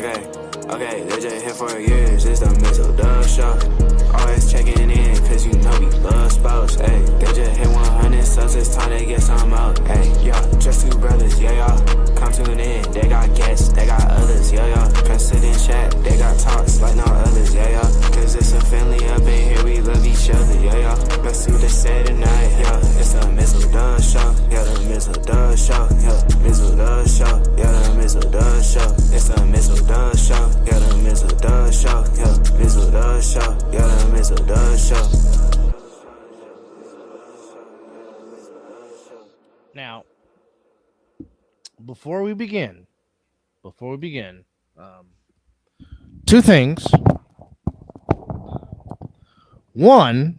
Okay, they just here for years, it's the Mizzle show. Always checking in, cause you know we love sports. Ay, they just hit 100 subs, it's time they get some out. Ay, yeah, just two brothers, yeah, y'all. Come tune in, they got guests, they got others, yeah, y'all. Come sit and chat, they got talks like no others, yeah, y'all. Cause it's a family up in here, we love each other, yeah, y'all. Let's do this say tonight, yeah. It's the Mizzle show, yeah, the Mizzle show, yeah. Mizzle show, yeah, the Mizzle show. It's the Mizzle show, yeah, the Mizzle show, yeah. Mizzle show, yeah, the Mizzle show. Now, before we begin, two things. One,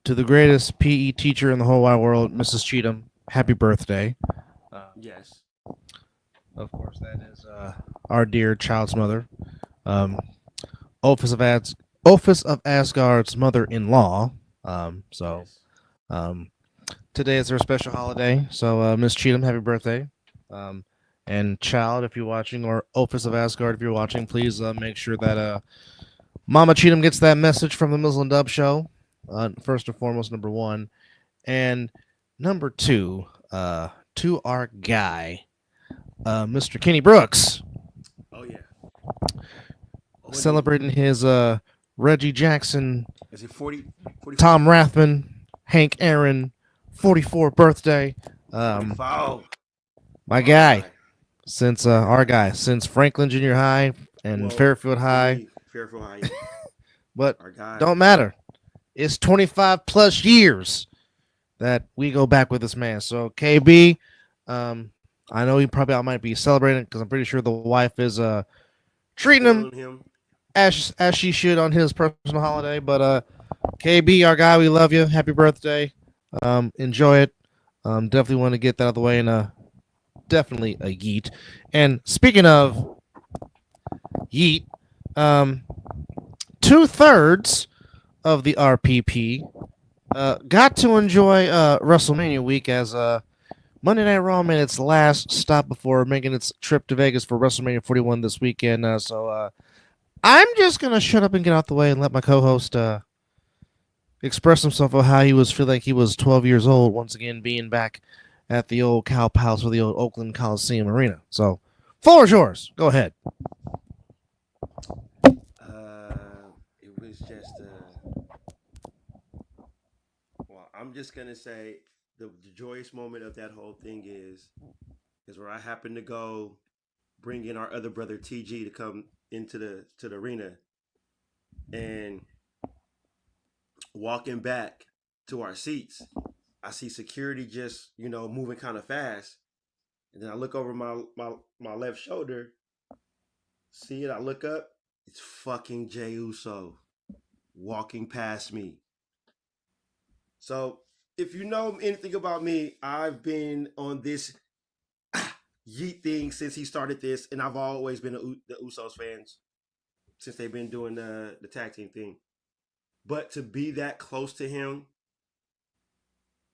to the greatest PE teacher in the whole wide world, Mrs. Cheatham, happy birthday. Yes. Of course, that is our dear child's mother, Office of Asgard's mother-in-law. Today is her special holiday. So, Miss Cheatham, happy birthday. And child, if you're watching, or Office of Asgard, if you're watching, please make sure that Mama Cheatham gets that message from the Mizzle and Dub show. First and foremost, number one. And number two, to our guy, Mr. Kenny Brooks. Oh, yeah. Celebrating his Reggie Jackson, Is it 40? Tom Rathman, Hank Aaron, 44th birthday. Wow. My guy, since our guy, since Franklin Junior High and Fairfield High. Fairfield High. But Our guy. don't matter. It's 25 plus years that we go back with this man. So KB, I know he probably might be celebrating because I'm pretty sure the wife is treating him as she should on his personal holiday. But KB, our guy, we love you. Happy birthday. Enjoy it. Definitely want to get that out of the way, and definitely a yeet. And speaking of yeet, 2/3 of the RPP got to enjoy WrestleMania week as Monday Night Raw made its last stop before making its trip to Vegas for WrestleMania 41 this weekend. So I'm just going to shut up and get out the way and let my co-host express himself of how he was feeling like he was 12 years old once again being back at the old Cow Palace or the old Oakland Coliseum Arena. So, floor is yours. Go ahead. It was just well, I'm just gonna say the joyous moment of that whole thing is where I happened to go bring in our other brother TG to come into the arena, and walking back to our seats, I see security just moving kind of fast, and then I look over my left shoulder, see it. I look up, it's fucking Jey Uso walking past me. So if you know anything about me, I've been on this yeet thing since he started this, and I've always been the Usos fans since they've been doing the tag team thing. But to be that close to him,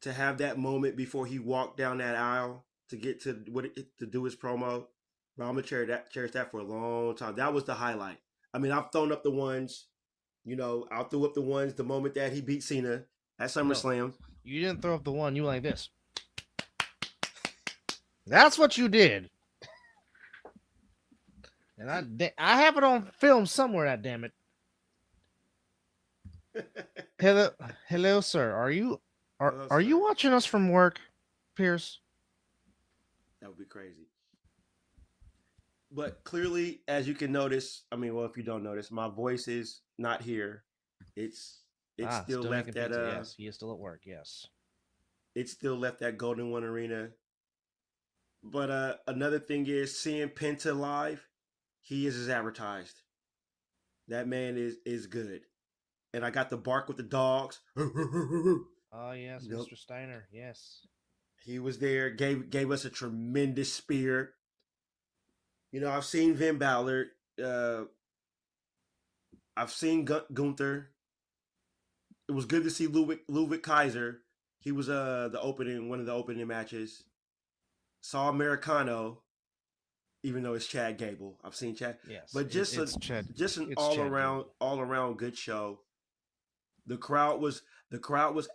to have that moment before he walked down that aisle to get to to do his promo, bro, I'm gonna cherish that for a long time. That was the highlight. I mean, I've thrown up the ones, I threw up the ones the moment that he beat Cena at SummerSlam. No, you didn't throw up the one. You went like this. That's what you did. And I have it on film somewhere. That damn it. Hello, sir. Are you watching us from work, Pierce? That would be crazy. But clearly, as you can notice, if you don't notice, my voice is not here. It's still left at yes, he is still at work. Yes, it's still left at Golden One Arena. But another thing is seeing Penta live. He is as advertised. That man is good. And I got to bark with the dogs. Oh yes, yep. Mr. Steiner. Yes, he was there. Gave us a tremendous spear. I've seen Finn Balor. I've seen Gunther. It was good to see Ludwig Kaiser. He was one of the opening matches. Saw Americano. even though it's Chad Gable. I've seen Chad, Yes, but it's Chad. just an It's Chad Gable. all around good show. The crowd was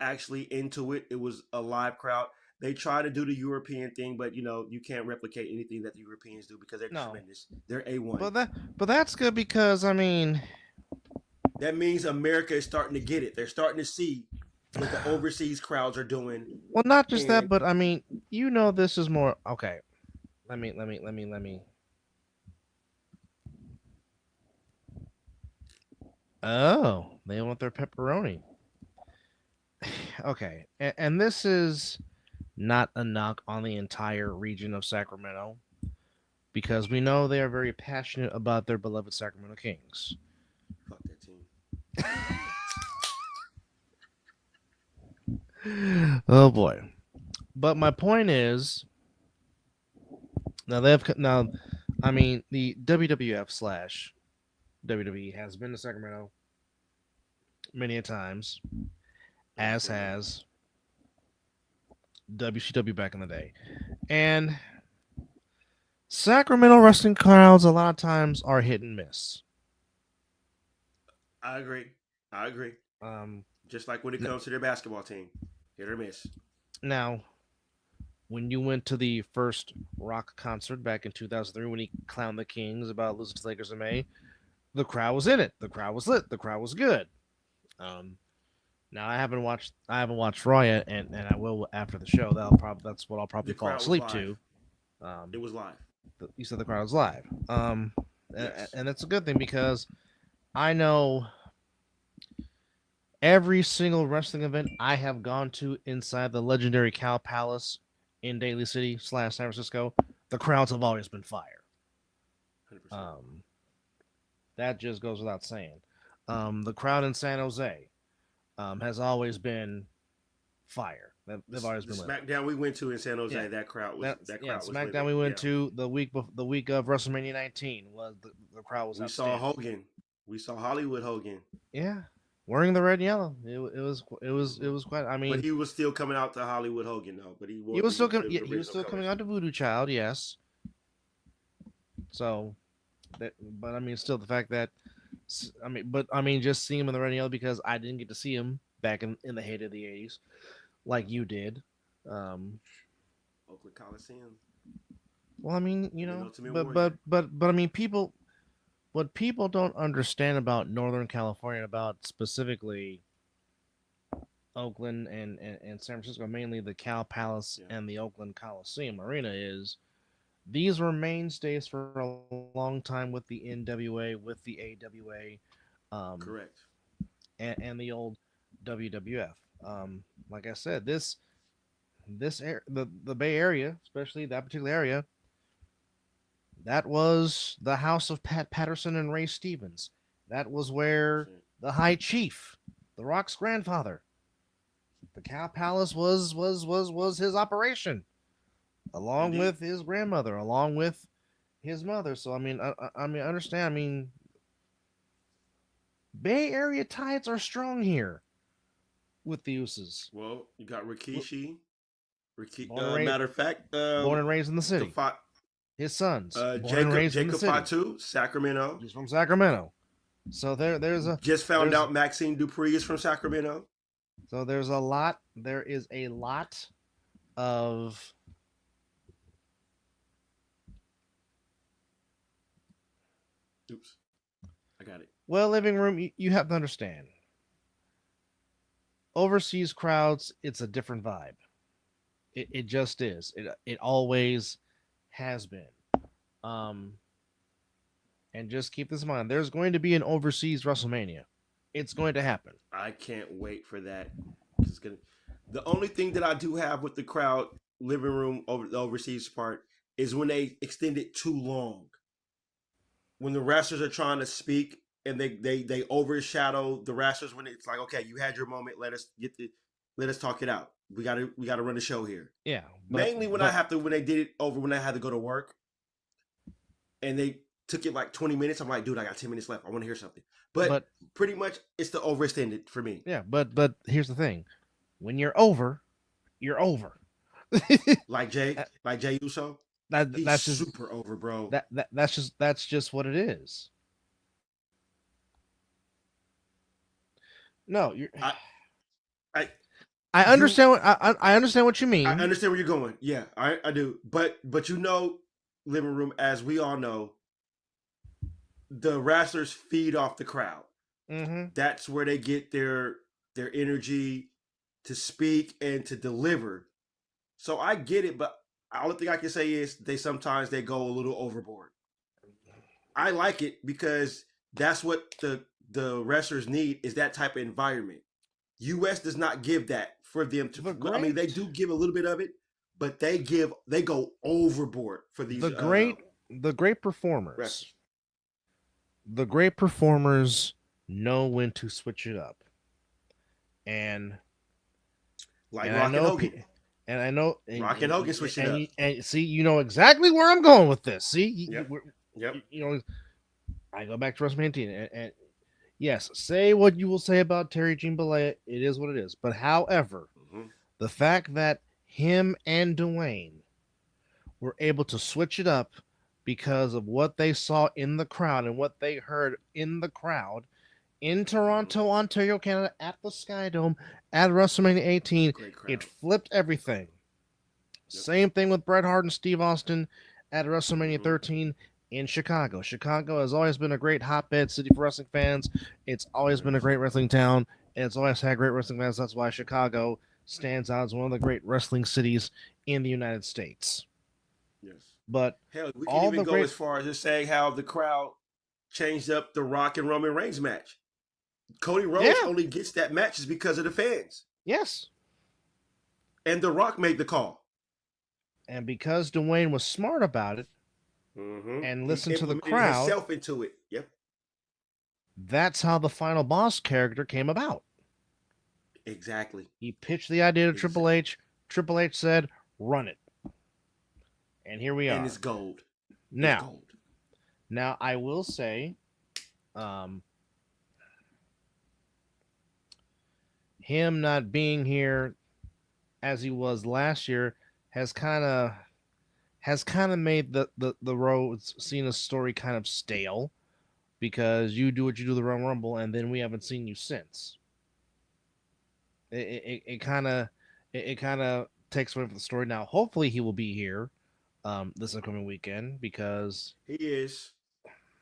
actually into it. It was a live crowd. They try to do the European thing, but you can't replicate anything that the Europeans do because they're No, tremendous. They're A1. but that's good because I mean, That means America is starting to get it. They're starting to see what the overseas crowds are doing. well, not just that, And but I mean, this is more okay. Let me. Oh, they want their pepperoni. Okay, and this is not a knock on the entire region of Sacramento because we know they are very passionate about their beloved Sacramento Kings. fuck that team. Oh boy. But my point is now I mean the WWF slash WWE has been to Sacramento many a times, as has WCW back in the day. And Sacramento wrestling crowds a lot of times are hit and miss. I agree. Just like when it comes to their basketball team, hit or miss. Now, when you went to the first rock concert back in 2003 when he clowned the Kings about losing to the Lakers in May, the crowd was in it. The crowd was lit. The crowd was good. Now I haven't watched Raw yet, and I will after the show. That's what I'll probably fall asleep to. It was live. You said the crowd was live. Yes. And that's a good thing because I know every single wrestling event I have gone to inside the legendary Cow Palace in Daly City / San Francisco, the crowds have always been fire. 100%. That just goes without saying. The crowd in San Jose has always been fire. They've always been SmackDown we went to in San Jose. That crowd was SmackDown living. we went to the week of WrestleMania 19 was the crowd was. We saw Hogan. We saw Hollywood Hogan. Yeah, wearing the red and yellow. It was quite. I mean, but he was still coming out to Hollywood Hogan though. But he was still coming. Yeah, he was still coming out to Voodoo Child. Yes. So, but I mean, still the fact that. Just seeing him in the red and yellow because I didn't get to see him back in the heyday of the 80s, like you did. Oakland Coliseum. Well, I mean, but I mean, what people don't understand about Northern California, about specifically Oakland and San Francisco, mainly the Cow Palace and the Oakland Coliseum Arena, is these were mainstays for a long time with the NWA, with the AWA, correct, and the old WWF. Like I said, the Bay Area, especially that particular area, that was the house of Pat Patterson and Ray Stevens. That was where the High Chief, The Rock's grandfather, the Cow Palace was his operation. Along with his grandmother, along with his mother. So I mean, I understand. I mean, Bay Area ties are strong here with the Usos. Well, you got Rikishi. Matter of fact, born and raised in the city. His sons, Jacob Fatu, Sacramento. He's from Sacramento. So there's a just found out Maxine Dupree is from Sacramento. So there's a lot. There is a lot of. Oops, I got it. Well, living room, you have to understand. Overseas crowds, it's a different vibe. It just is. It always has been. And just keep this in mind. There's going to be an overseas WrestleMania. It's going to happen. I can't wait for that. The only thing that I do have with the crowd living room over the overseas part is when they extend it too long. When the wrestlers are trying to speak and they overshadow the wrestlers, when it's like, okay, you had your moment, let us talk it out. We gotta run the show here. Yeah. Mainly when they did it over when I had to go to work and they took it like 20 minutes. I'm like, dude, I got 10 minutes left. I want to hear something. But pretty much it's the overextended for me. Yeah, but here's the thing. When you're over, you're over. like Jay Uso? That He's that's just super over, bro. that's just what it is. No, you're. I, I, I you, understand what I understand what you I mean. understand where you're going. Yeah, I do. But living room, as we all know, the wrestlers feed off the crowd. Mm-hmm. That's where they get their energy to speak and to deliver. So I get it, but the only thing I can say is sometimes they go a little overboard. I like it because that's what the wrestlers need, is that type of environment. US does not give that for them to. The I mean, they great, do give a little bit of it, but they go overboard for the these great, the great wrestlers. performers, the great performers know when to switch it up, and Like and I Rock and know, Hogan. and I know, Rock and Hogan switched it up. and see, you know exactly where I'm going with this. See, Yep. Yep. you know, I go back to WrestleMania, and yes, say what you will say about Terry Jean Belair, it is what it is. But however, Mm-hmm. the fact that him and Dwayne were able to switch it up because of what they saw in the crowd and what they heard in the crowd in Toronto, Ontario, Canada, at the Sky Dome, at WrestleMania 18, Great crowd. it flipped everything. Yep. Same thing with Bret Hart and Steve Austin at WrestleMania Mhm. 13 in Chicago. Chicago has always been a great hotbed city for wrestling fans. It's always been a great wrestling town, and it's always had great wrestling fans. That's why Chicago stands out as one of the great wrestling cities in the United States. Yes. But Hell, we can all even the go great, as far as just saying how the crowd changed up the Rock and Roman Reigns match. Cody Rhodes Yeah. only gets that match is because of the fans. yes, And The Rock made the call. and because Dwayne was smart about it Mm-hmm. and listened He to the implemented crowd, himself into it. Yep. that's how the final boss character came about. Exactly. He pitched the idea to Triple H. Triple H said, "Run it," and here we are. And it's gold. Now, It's gold. now I will say, um, him not being here as he was last year has kind of made the Rhodes Cena story kind of stale, because you do what you do the Royal Rumble and then we haven't seen you since. It kind of takes away from the story. Now, hopefully, he will be here this upcoming weekend, because He is.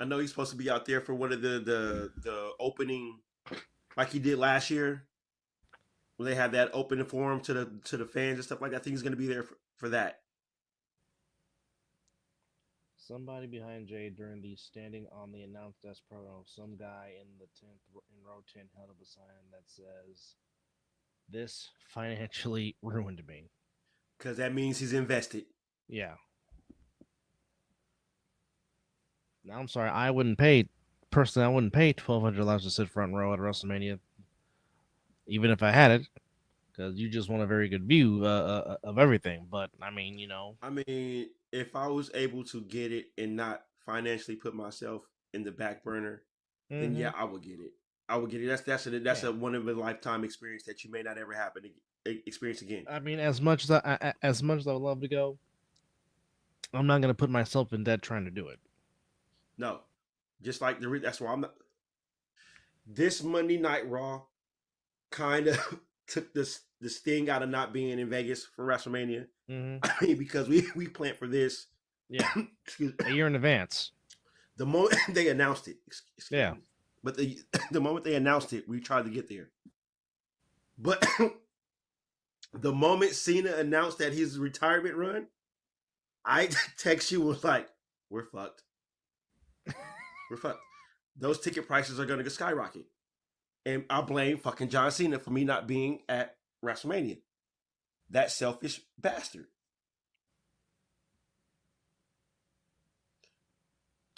I know he's supposed to be out there for one of the opening, like he did last year, when they had that opening forum to the fans and stuff like that. I think he's going to be there for that. somebody behind Jay during the standing on the announced desk program, some guy in the 10th in row 10 held up a sign that says, "This financially ruined me." Because that means he's invested. Yeah. Now, I'm sorry, I wouldn't pay $1,200 to sit front row at WrestleMania, even if I had it, because you just want a very good view of everything. But I mean, I mean, if I was able to get it and not financially put myself in the back burner, then yeah, I would get it. I would get it. That's a one of a lifetime experience that you may not ever happen to experience again. I mean, as much as as much as I would love to go, I'm not gonna put myself in debt trying to do it. No, just like that's why I'm not. This Monday Night Raw kind of took the sting out of not being in Vegas for WrestleMania. Mm-hmm. I mean, because we planned for this. Yeah, excuse a year in advance. The moment they announced it, excuse Yeah. me, but the moment they announced it, we tried to get there. But the moment Cena announced that his retirement run, I text you, was like, "We're fucked. We're fucked. Those ticket prices are going to skyrocket." And I blame fucking John Cena for me not being at WrestleMania. That selfish bastard.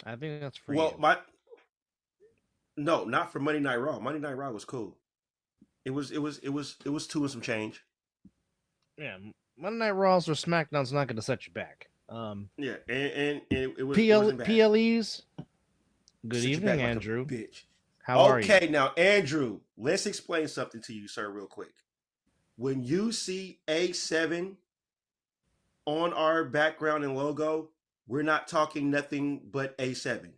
I think that's for Well, you. no, not for Monday Night Raw. Monday Night Raw was cool. It was 2 and some change. Yeah, Monday Night Raws or SmackDown's not going to set you back. Yeah, and it was PL, it wasn't bad. PLEs. Good Set you evening, back like a Andrew. bitch. How are you? Okay, now Andrew, let's explain something to you, sir, real quick. When you see A7 on our background and logo, we're not talking nothing but A7.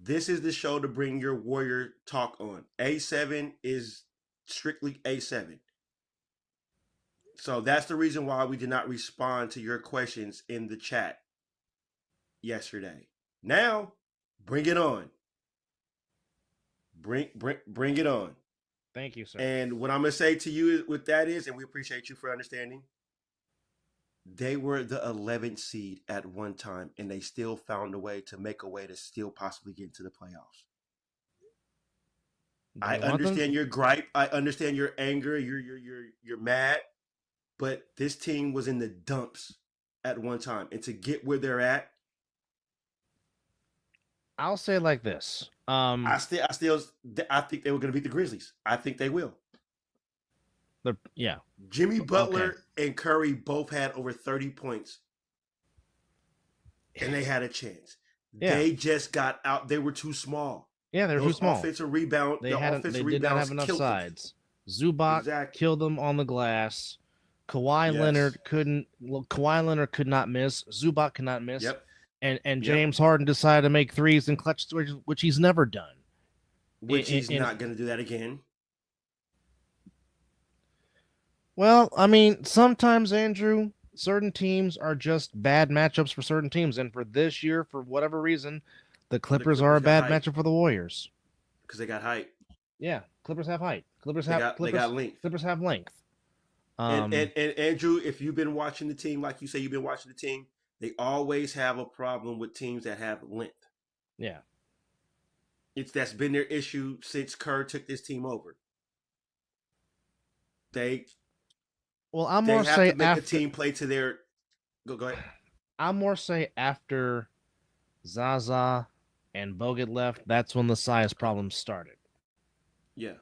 This is the show to bring your Warrior talk on. A7 is strictly A7. So that's the reason why we did not respond to your questions in the chat yesterday. Now, bring it on. Bring it on. Thank you, sir. And what I'm gonna say to you with that is, and we appreciate you for understanding, they were the 11th seed at one time, and they still found a way to still possibly get into the playoffs. I understand your gripe. I understand your anger. You're mad, but this team was in the dumps at one time, and to get where they're at, I'll say it like this. I think they were going to beat the Grizzlies. I think they will. Yeah. Jimmy Butler and Curry both had over 30 points, and they had a chance. Yeah. They just got out. They were too small. Yeah, they were too small. Offensive rebound. They did not have enough sides. Zubac killed them on the glass. Kawhi Leonard could not miss. Zubac could not miss. Yep. And James Harden decided to make threes in clutch situations, which he's never done. Which he's not going to do that again. Well, I mean, sometimes, Andrew, certain teams are just bad matchups for certain teams. And for this year, for whatever reason, the Clippers are a bad matchup for the Warriors. Because they got height. Yeah, Clippers have height. They got length. Clippers have length. And Andrew, if you've been watching the team, like you say you've been watching the team, they always have a problem with teams that have length. Yeah. That's been their issue since Kerr took this team over. I'm more say to make after, a team play to their. Go ahead. I'm more say after Zaza and Bogut left, that's when the size problems started. Yeah.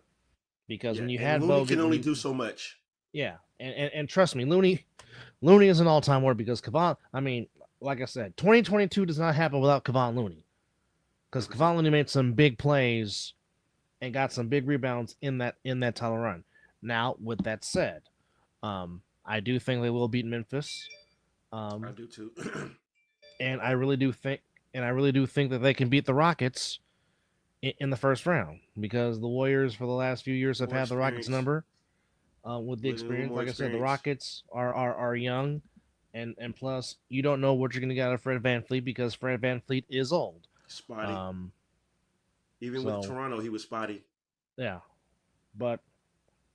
Because when you had Looney Bogut, can only do so much. Yeah, and trust me, Looney is an all-time war because Kevon. I mean, like I said, 2022 does not happen without Kevon Looney, because Kevon Looney made some big plays and got some big rebounds in that title run. Now, with that said, I do think they will beat Memphis. I do too. And I really do think that they can beat the Rockets in the first round, because the Warriors for the last few years have had the Rockets number. With the experience, like I said, the Rockets are young, and plus you don't know what you're going to get out of Fred VanVleet, because Fred VanVleet is old. Spotty. Even with Toronto, he was spotty. Yeah, but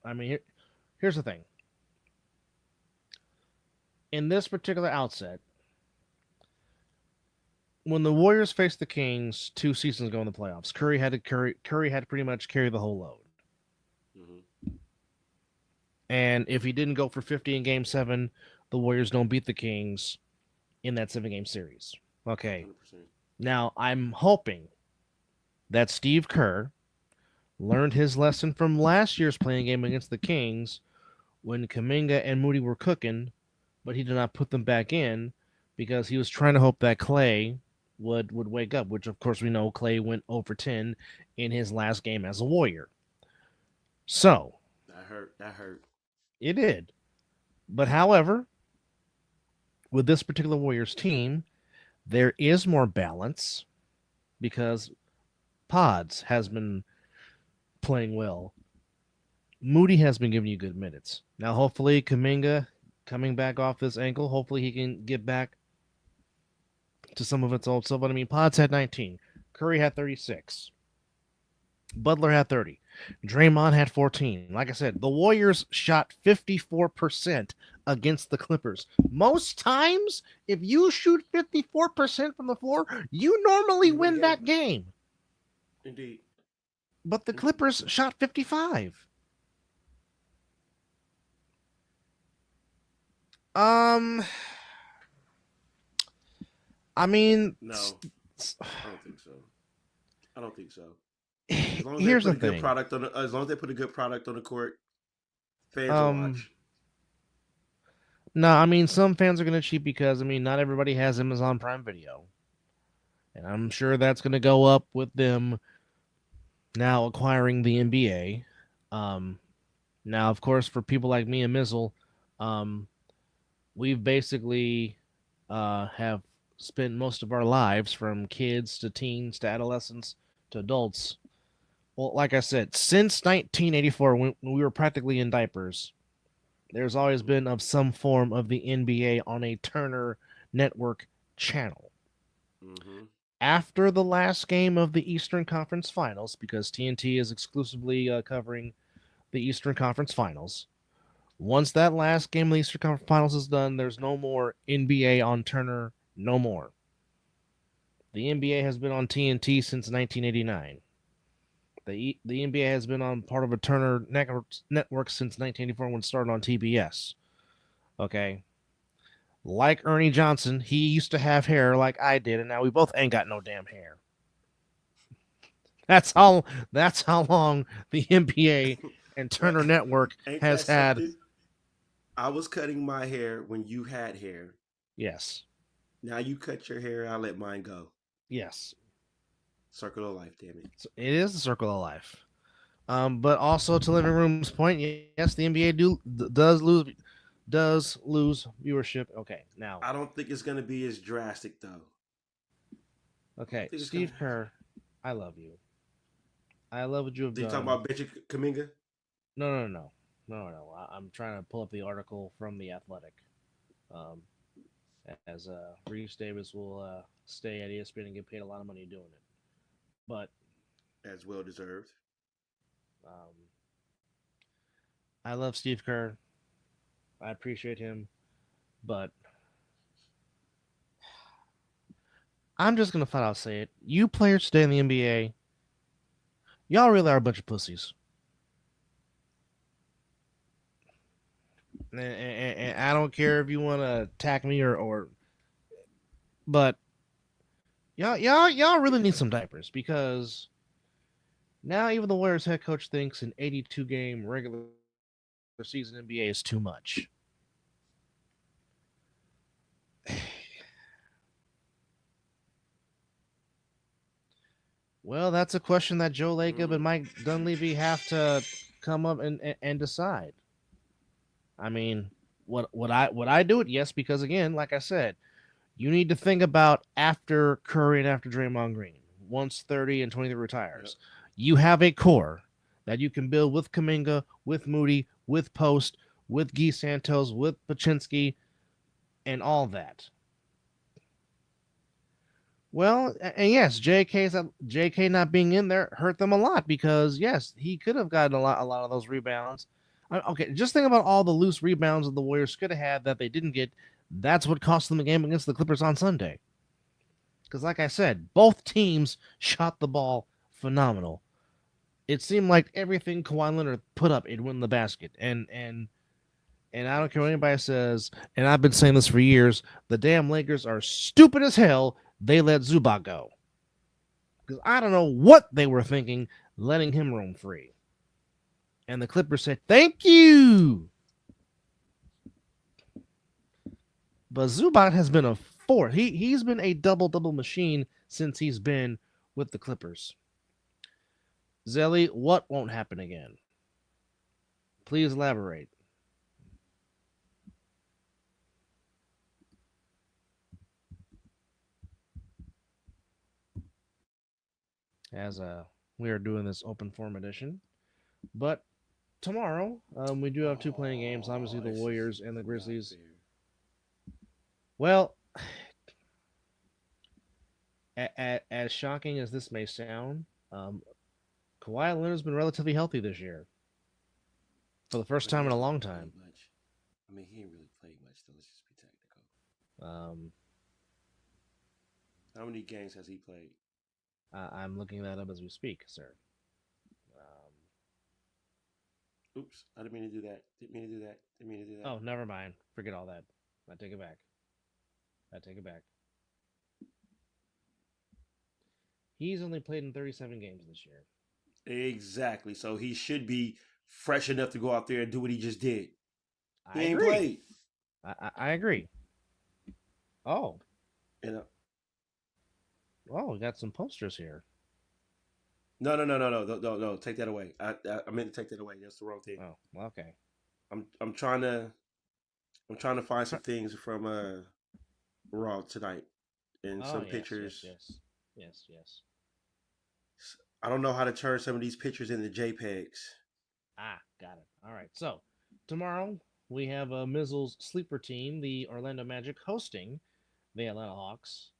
I mean, here's the thing. In this particular outset, when the Warriors faced the Kings 2 seasons ago in the playoffs, Curry had to pretty much carry the whole load. Mm-hmm. And if he didn't go for 50 in Game 7, the Warriors don't beat the Kings in that 7-game series. Okay. 100%. Now, I'm hoping that Steve Kerr learned his lesson from last year's playing game against the Kings when Kuminga and Moody were cooking, but he did not put them back in because he was trying to hope that Clay would wake up, which, of course, we know Clay went 0 for 10 in his last game as a Warrior. So. That hurt. It did. But however, with this particular Warriors team, there is more balance because Pods has been playing well. Moody has been giving you good minutes. Now, hopefully, Kuminga coming back off this ankle, hopefully he can get back to some of its old stuff. But I mean, Pods had 19. Curry had 36. Butler had 30. Draymond had 14. Like I said, the Warriors shot 54% against the Clippers. Most times, if you shoot 54% from the floor, you normally win that game. Indeed. But the Clippers shot 55. I mean, no, I don't think so. I don't think so. As long as here's the thing. As long as they put a good product on the court, fans will watch. No, I mean, some fans are going to cheat because, I mean, not everybody has Amazon Prime Video. And I'm sure that's going to go up with them now acquiring the NBA. Now, of course, for people like me and Mizzle, we've basically have spent most of our lives, from kids to teens to adolescents to adults. Well, like I said, since 1984, when we were practically in diapers, there's always been of some form of the NBA on a Turner Network channel. Mm-hmm. After the last game of the Eastern Conference Finals, because TNT is exclusively covering the Eastern Conference Finals, once that last game of the Eastern Conference Finals is done, there's no more NBA on Turner, no more. The NBA has been on TNT since 1989. The NBA has been on part of a Turner network since 1984 when it started on TBS. Okay. Like Ernie Johnson, he used to have hair like I did, and now we both ain't got no damn hair. That's how long the NBA and Well, Turner Network ain't has that had. something? I was cutting my hair when you had hair. Yes. Now you cut your hair, I let mine go. Yes. Circle of life, damn it. So it is the circle of life. But also to Living Room's point, yes, the NBA does lose viewership. Okay, now, I don't think it's gonna be as drastic though. I don't okay, think it's gonna Steve happen. Kerr, I love you. I love what you have Did you talk done. about Benji Kaminga? No. I'm trying to pull up the article from the Athletic. Um, as Reese Davis will stay at ESPN and get paid a lot of money doing it. But As well deserved. um, I love Steve Kerr. I appreciate him, but I'm just gonna flat out say it. You players today in the NBA, y'all really are a bunch of pussies. And I don't care if you want to attack me or, but y'all really need some diapers, because now even the Warriors head coach thinks an 82 game regular season NBA is too much. Well, that's a question that Joe Lacob and Mm. Mike Dunleavy have to come up and decide. I mean, would I do it? Yes, because again, like I said, you need to think about after Curry and after Draymond Green. Once 30 and 23 Yep. retires, you have a core that you can build with Kaminga, with Moody, with Post, with Guy Santos, with Paczynski, and all that. Well, and yes, JK not being in there hurt them a lot, because yes, he could have gotten a lot of those rebounds. Okay, just think about all the loose rebounds that the Warriors could have had that they didn't get. That's what cost them the game against the Clippers on Sunday. Because, like I said, both teams shot the ball phenomenal. It seemed like everything Kawhi Leonard put up, it'd win the basket. And I don't care what 100%. anybody says, and I've been saying this for years, the damn Lakers are stupid as hell. They let Zubac go. Because I don't know what they were thinking letting him roam free. And the Clippers said, thank you. But Zubac has been a force. He's been a double machine since he's been with the Clippers. Zelly, what won't happen again? Please elaborate. As we are doing this open form edition, but tomorrow we do have two playing games. Obviously, Oh, the this is Warriors and the not Grizzlies. fair. Well, as shocking as this may sound, Kawhi Leonard's been relatively healthy this year for the first But he time in a ain't long really played time. much. I mean, he ain't really played much, though. Let's just be technical. Um, How many games has he played? I'm looking that up as we speak, sir. Um, Oops, I didn't mean to do that. Didn't mean to do that. Didn't mean to do that. oh, never mind. Forget all that. I take it back. I take it back. He's only played in 37 games this year. Exactly. So he should be fresh enough to go out there and do what he just did. He I ain't agree. played. I agree. Oh, You know. we got some posters here. No. Take that away. I meant to take that away. That's the wrong thing. Oh, well, okay. I'm trying to I'm trying to find some things from Raw tonight and Oh some yes, yes, pictures. yes, yes, yes. I don't know how to turn some of these pictures into JPEGs. Ah, got it. All right. So tomorrow we have Mizzle's sleeper team, the Orlando Magic, hosting the Atlanta Hawks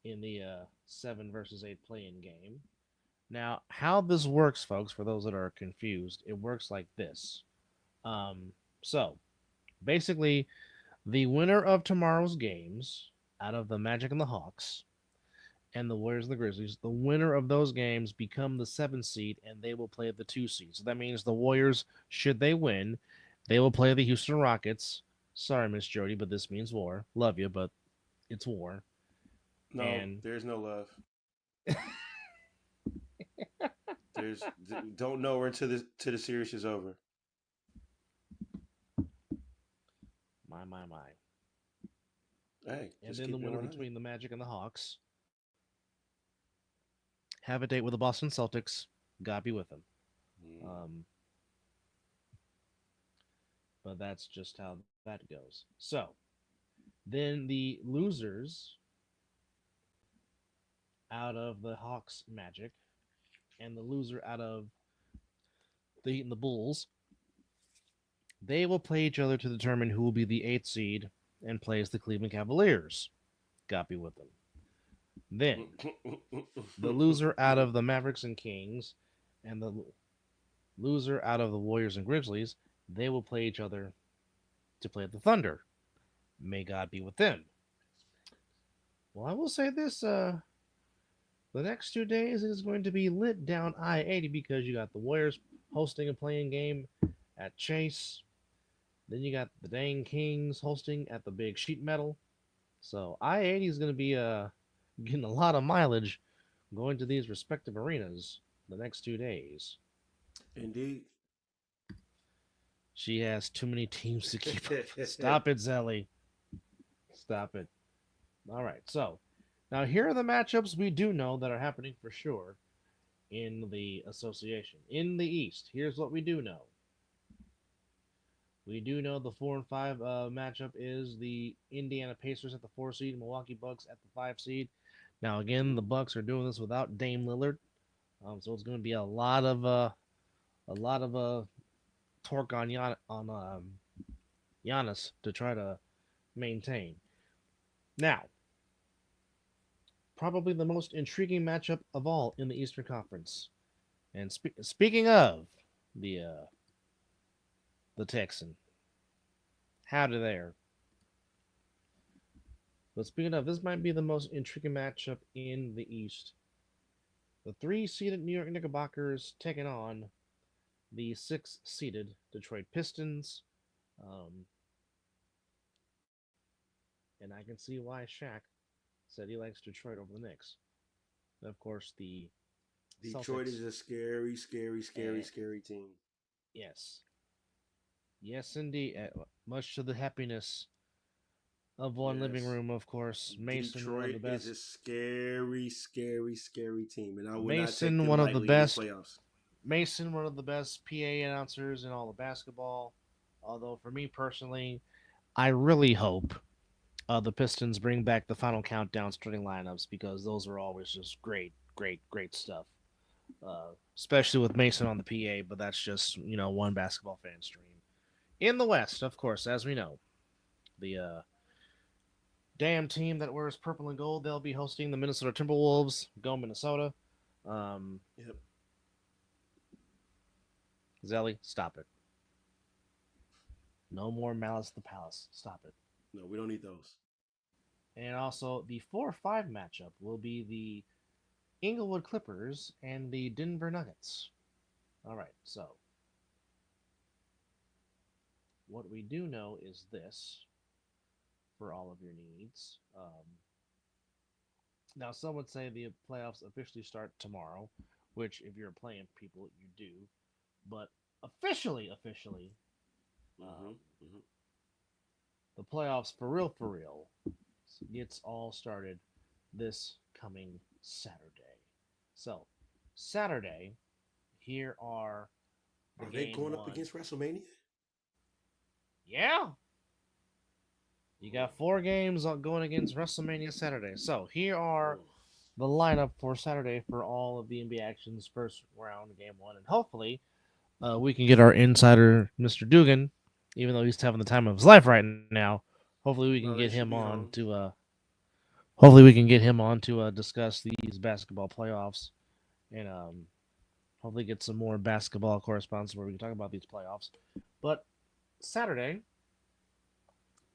in the 7 versus 8 play-in game. Now, how this works, folks, for those that are confused, it works like this. Um, so basically, the winner of tomorrow's games, out of the Magic and the Hawks, and the Warriors and the Grizzlies, the winner of those games become the 7 seed, and they will play the 2 seed. So that means the Warriors, should they win, they will play the Houston Rockets. Sorry, Miss Jody, but this means war. Love you, but it's war. No, And there's no love. There's don't know until the series is over. my. Hey, And just then the keep it winner 100. between the Magic and the Hawks have a date with the Boston Celtics. God be with them. Um, but that's just how that goes. So then the losers out of the Hawks Magic and the loser out of the Heat and the Bulls, they will play each other to determine who will be the 8 seed and plays the Cleveland Cavaliers. God be with them. Then the loser out of the Mavericks and Kings and the loser out of the Warriors and Grizzlies, they will play each other to play the Thunder. May God be with them. Well, I will say this: the next 2 days is going to be lit down I-80 because you got the Warriors hosting a playing game at Chase. Then you got the dang Kings hosting at the big sheet metal. So I-80 is going to be getting a lot of mileage going to these respective arenas the next 2 days. Indeed. She has too many teams to keep up. Stop it, Zelly. Stop it. All right. So now here are the matchups we do know that are happening for sure in the association. In the East, here's what we do know. We do know the 4 and 5 matchup is the Indiana Pacers at the 4 seed, Milwaukee Bucks at the 5 seed. Now again, the Bucks are doing this without Dame Lillard, so it's going to be a lot of torque on Giannis to try to maintain. Now, probably the most intriguing matchup of all in the Eastern Conference. And speaking of the Texan, howdy there. But speaking of, this might be the most intriguing matchup in the East. The 3-seeded New York Knickerbockers taking on the 6-seeded Detroit Pistons. And I can see why Shaq said he likes Detroit over the Knicks. And of course, the Detroit Celtics, is a scary, scary, scary, scary team. Yes. Yes, indeed. Much to the happiness of one living room, of course. Mason, one of Detroit the is best. a scary, scary, scary team, and I would not take Mason, them one of the lightly in these best. playoffs. Mason, one of the best PA announcers in all of basketball. Although, for me personally, I really hope the Pistons bring back the final countdown starting lineups because those are always just great, great, great stuff. Especially with Mason on the PA, but that's just, one basketball fan stream. In the West, of course, as we know, the damn team that wears purple and gold, they'll be hosting the Minnesota Timberwolves. Go Minnesota. Yep. Zelly, stop it. No more Malice at the Palace. Stop it. No, we don't need those. And also, the 4-5 matchup will be the Inglewood Clippers and the Denver Nuggets. All right, so what we do know is this for all of your needs. Now, some would say the playoffs officially start tomorrow, which, if you're playing people, you do. But officially, the playoffs for real, gets all started this coming Saturday. So, Saturday, here are Are they going up against WrestleMania? Yeah. You got 4 games going against WrestleMania Saturday. So here are the lineup for Saturday for all of the NBA actions first round, game 1. And hopefully we can get our insider, Mr. Dugan, even though he's having the time of his life right now. Hopefully we can No, they get should him be on home. to discuss these basketball playoffs and hopefully get some more basketball correspondence where we can talk about these playoffs. But Saturday,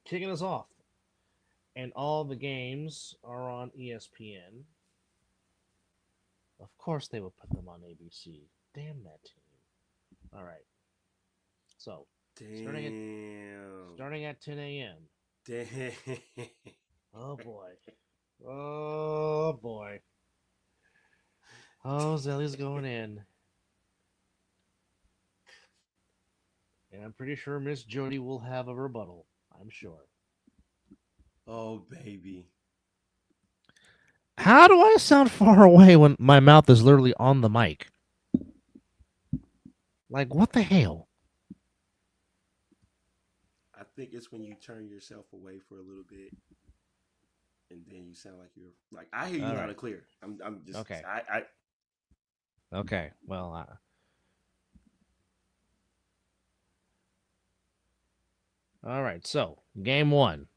kicking us off, and all the games are on ESPN. Of course, they would put them on ABC. Damn that team! All right, so starting at Damn. starting at 10 a.m. Damn. Oh boy, oh boy. Oh, Zelly's going in, and I'm pretty sure Miss Jody will have a rebuttal. I'm sure. Oh, baby. How do I sound far away when my mouth is literally on the mic? Like, what the hell? I think it's when you turn yourself away for a little bit, and then you sound like you're like I hear you All loud right. and clear. I'm just Okay. I Okay. Well, all right. So, game 1,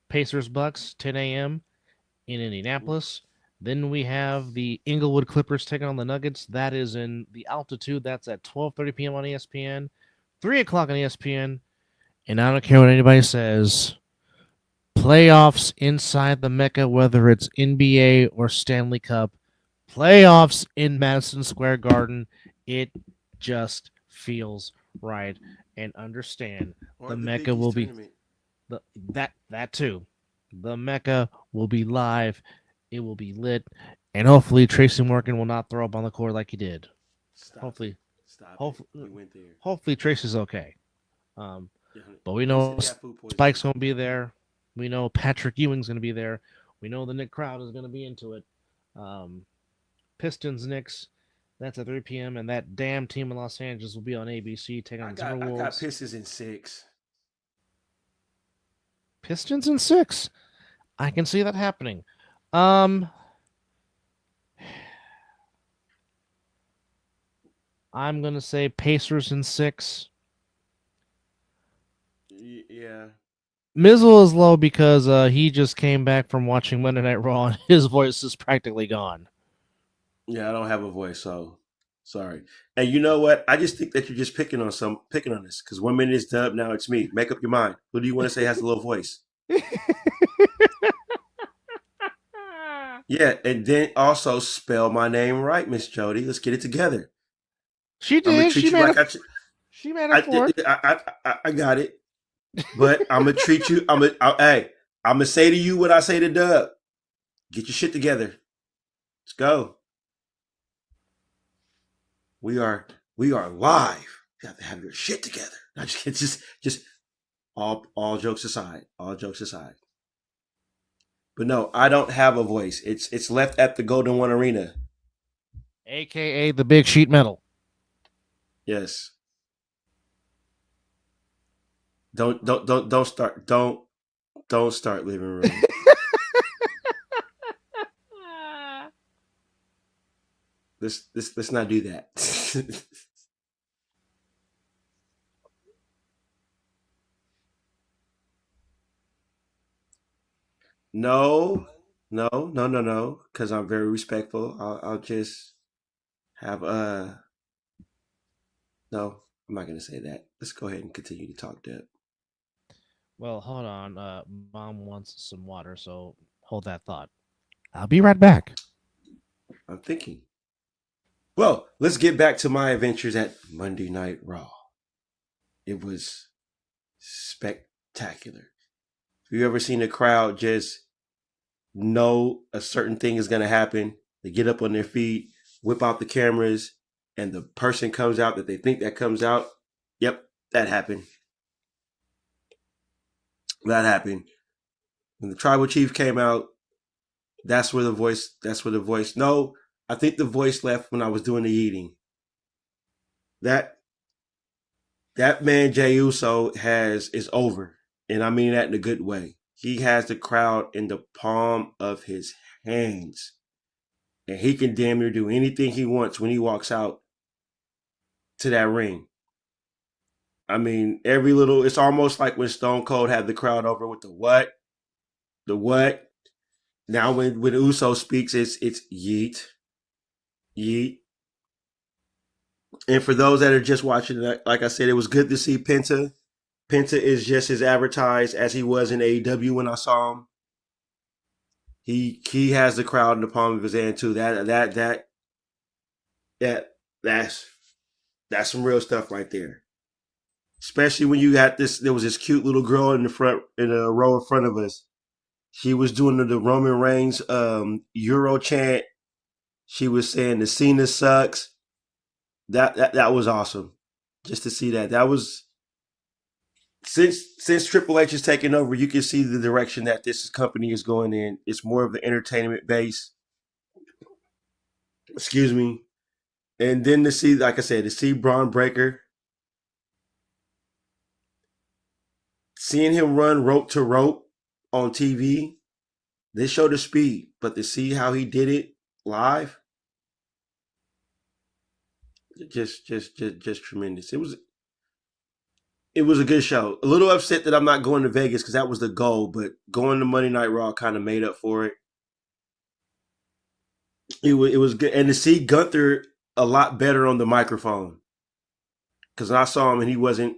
Pacers Bucks, 10 a.m. in Ooh, Indianapolis. Then we have the Inglewood Clippers taking on the Nuggets. That is in the altitude. That's at 12:30 p.m. on ESPN, 3 o'clock on ESPN. And I don't care what anybody says. Playoffs inside the Mecca, whether it's NBA or Stanley Cup, playoffs in Madison Square Garden, it just feels right. And understand, or the the Mecca Big will East be tournament. that too. The Mecca will be live. It will be lit, and hopefully Tracy Morgan will not throw up on the court like he did. Stop it. Hopefully, Stop it. hopefully, You went there. hopefully Tracy's okay. Um, Yeah, but we he know said he had food Spike's poisoning. gonna be there. We know Patrick Ewing's gonna be there. We know the Nick crowd is gonna be into it. Um, Pistons Knicks. That's at 3 p.m. and that damn team in Los Angeles will be on ABC taking on the I got Timberwolves. Pistons in 6. Pistons in 6. I can see that happening. Um, I'm gonna say Pacers in 6. Yeah. Mizzle is low because he just came back from watching Monday Night Raw and his voice is practically gone. Yeah, I don't have a voice, so sorry. And you know what? I just think that you're just picking on this because 1 minute it's Dub, now it's me. Make up your mind. Who do you want to say has a low voice? Yeah, and then also spell my name right, Miss Jody. Let's get it together. She I'm gonna did. treat you like She made up for it. I got it. But I'm gonna treat you. Hey, I'm gonna say to you what I say to Dub. Get your shit together. Let's go. We are live. You have to have your shit together. I just all jokes aside. All jokes aside. But no, I don't have a voice. It's left at the Golden One Arena. AKA the big sheet metal. Yes. Don't start living room. Let's not do that. No, because I'm very respectful. I'll just have no. I'm not gonna say that. Let's go ahead and continue to talk, Deb. Well, hold on. Mom wants some water, so hold that thought. I'll be right back. I'm thinking. Well, let's get back to my adventures at Monday Night Raw. It was spectacular. Have you ever seen a crowd just know a certain thing is going to happen? They get up on their feet, whip out the cameras, and the person comes out that they think that comes out. Yep, that happened. That happened. When the tribal chief came out, that's where the voice. No, I think the voice left when I was doing the eating. That man Jey Uso is over. And I mean that in a good way. He has the crowd in the palm of his hands. And he can damn near do anything he wants when he walks out to that ring. I mean, it's almost like when Stone Cold had the crowd over with the what? The what? Now when Uso speaks, it's yeet. Yeet. And for those that are just watching, like I said, it was good to see Penta. Penta is just as advertised as he was in AEW when I saw him. He has the crowd in the palm of his hand too. That's some real stuff right there. Especially when you got this, there was this cute little girl in a row in front of us. She was doing the Roman Reigns Euro chant. She was saying the Cena sucks. That was awesome. Just to see that. That was since Triple H is taking over, you can see the direction that this company is going in. It's more of the entertainment base. Excuse me. And then to see, like I said, to see Braun Breaker, seeing him run rope to rope on TV, they showed the speed, but to see how he did it live, just tremendous. It was a good show. A little upset that I'm not going to Vegas because that was the goal, but going to Monday Night Raw kind of made up for it. It was good, and to see Gunther a lot better on the microphone, because I saw him and he wasn't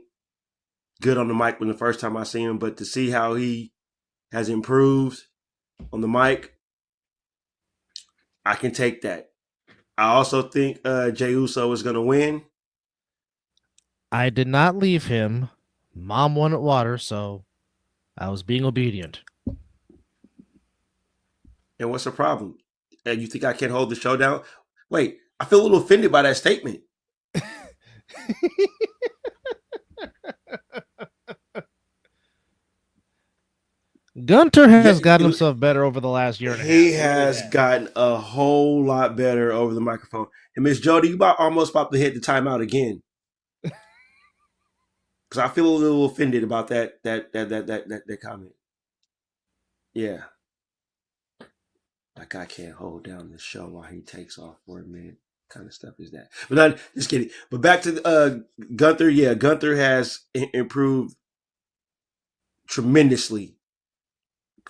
good on the mic when the first time I seen him, but to see how he has improved on the mic, I can take that. I also think Jey Uso is going to win. I did not leave him. Mom wanted water, so I was being obedient. And what's the problem? You think I can't hold the show down? Wait, I feel a little offended by that statement. Gunter has gotten himself better over the last year and a half. He has gotten a whole lot better over the microphone. And Miss Jody, you almost about to hit the timeout again. Because I feel a little offended about that comment. Yeah. Like I can't hold down the show while he takes off for a minute. What kind of stuff is that? But not just kidding. But back to Gunther. Yeah, Gunther has improved tremendously.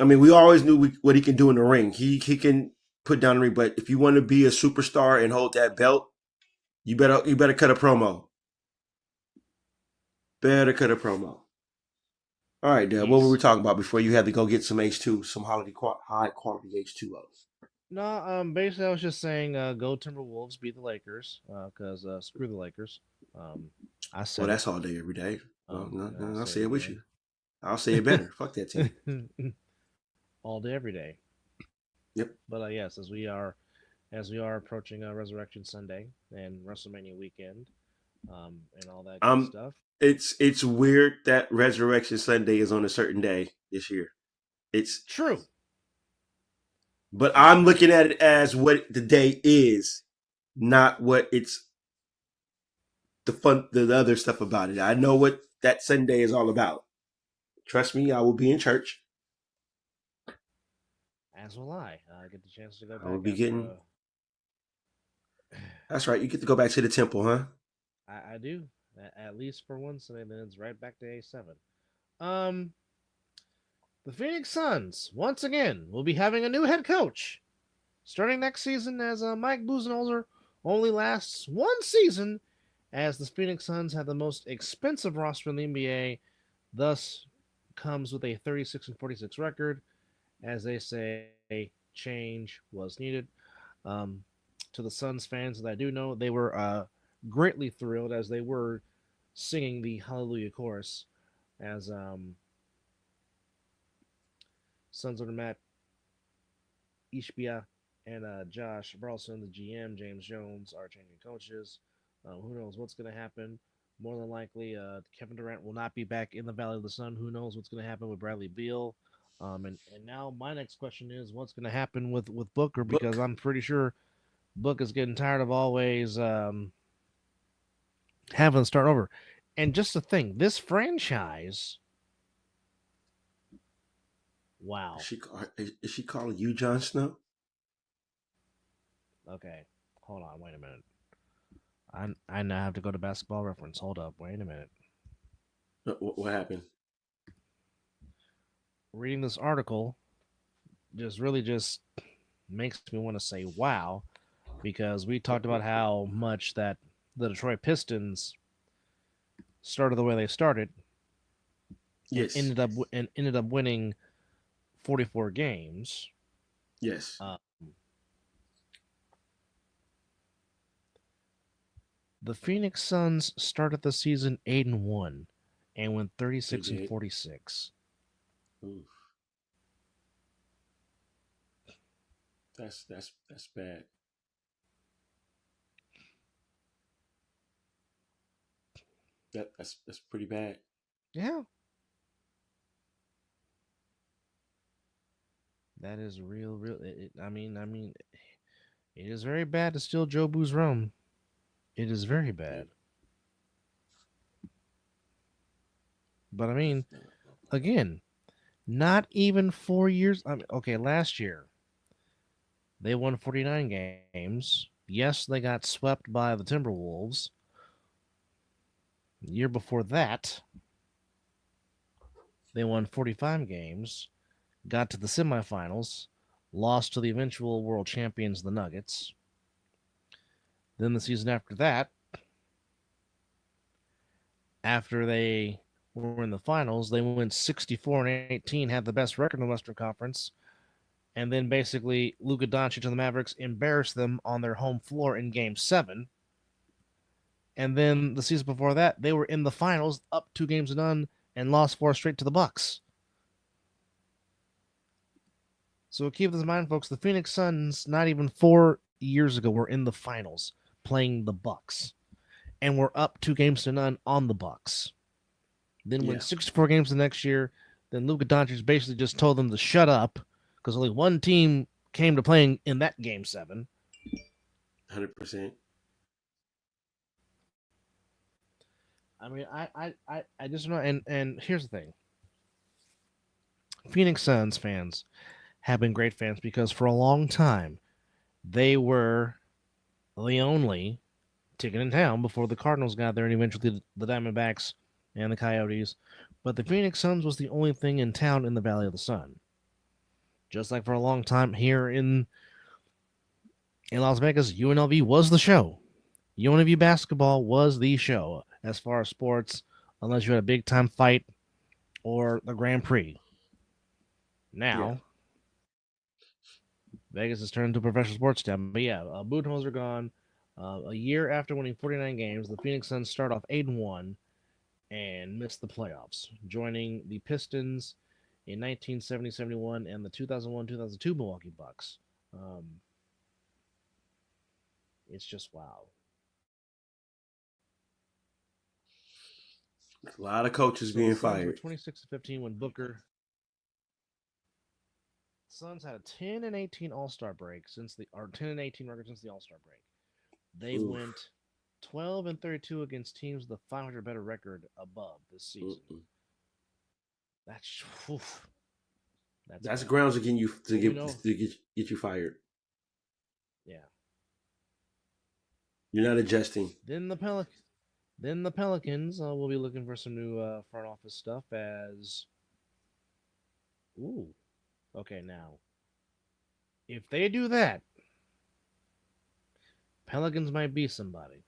I mean, we always knew what he can do in the ring. He can put down the ring, but if you want to be a superstar and hold that belt, you better cut a promo. Better cut a promo. All right, Dad. What were we talking about before you had to go get some H2, some high quality H2O? No, basically I was just saying, go Timberwolves, beat the Lakers, because screw the Lakers. I said. Well, that's all day, every day. I'll say it with you. I'll say it better. Fuck that team. All day, every day. Yep. But yes, as we are approaching Resurrection Sunday and WrestleMania weekend, and all that good stuff. It's weird that Resurrection Sunday is on a certain day this year. It's true. But I'm looking at it as what the day is, not what it's the other stuff about it. I know what that Sunday is all about. Trust me, I will be in church. As will I. Get the chance to go back. I will be getting. That's right. You get to go back to the temple, huh? I do. At least for one Sunday, then it's right back to A7. The Phoenix Suns, once again, will be having a new head coach. Starting next season, as Mike Budenholzer only lasts one season, as the Phoenix Suns have the most expensive roster in the NBA, thus comes with a 36-46 record. As they say, change was needed. To the Suns fans that I do know, they were greatly thrilled as they were singing the Hallelujah chorus as Suns owner Matt Ishbia and Josh Burleson, the GM, James Jones, are changing coaches. Who knows what's going to happen? More than likely, Kevin Durant will not be back in the Valley of the Sun. Who knows what's going to happen with Bradley Beal? And now my next question is, what's going to happen with Booker? Because I'm pretty sure Book is getting tired of always having to start over. And just to think, this franchise Wow. Is she calling you Jon Snow? Okay. Hold on. Wait a minute. I now have to go to Basketball Reference. Hold up. Wait a minute. What happened? Reading this article just makes me want to say wow, because we talked about how much that the Detroit Pistons started the way they started and Yes. ended up winning 44 games. Yes. Uh, the Phoenix Suns started the season 8-1 and went They 36 and did. 46. Oof. That's bad. That's pretty bad. Yeah, that is real. I mean, it is very bad to steal Joe Boo's rum. It is very Yeah. bad. But I mean, again, not even 4 years. I mean, okay, last year they won 49 games. Yes, they got swept by the Timberwolves. The year before that, they won 45 games, got to the semifinals, lost to the eventual world champions, the Nuggets. Then the season after that, after they were in the finals, they went 64 and 18, had the best record in the Western Conference, and then basically Luka Doncic and the Mavericks embarrassed them on their home floor in Game 7. And then the season before that, they were in the finals, up 2 games to none, and lost 4 straight to the Bucks. So keep this in mind, folks. The Phoenix Suns, not even 4 years ago, were in the finals playing the Bucks, and were up 2 games to none on the Bucks. Then went Yeah. 64 games the next year. Then Luka Doncic basically just told them to shut up because only one team came to playing in that Game 7. 100%. I mean, I just know. And here's the thing: Phoenix Suns fans have been great fans because for a long time they were the only ticket in town before the Cardinals got there and eventually the Diamondbacks and the Coyotes. But the Phoenix Suns was the only thing in town in the Valley of the Sun. Just like for a long time here in Las Vegas, UNLV was the show. UNLV basketball was the show as far as sports, unless you had a big time fight or the Grand Prix. Yeah. Now, Vegas has turned into a professional sports town. But yeah, Budenholzer are gone. A year after winning 49 games, the Phoenix Suns start off 8-1 and missed the playoffs, joining the Pistons in 1970-71 and the 2001-2002 Milwaukee Bucks. Um, it's just wow. A lot of coaches So the being Suns were fired. 26-15 when Booker. Suns had a 10-18 All Star break since the or 10-18 record since the All Star break. They Oof. went 12-32 against teams with a 500 better record above this season. Mm-mm. That's oof, That's bad. grounds to get you But we know, get you fired. yeah. You're not adjusting. Then the Pelicans will be looking for some new front office stuff. As ooh, okay, now if they do that, Pelicans might be somebody.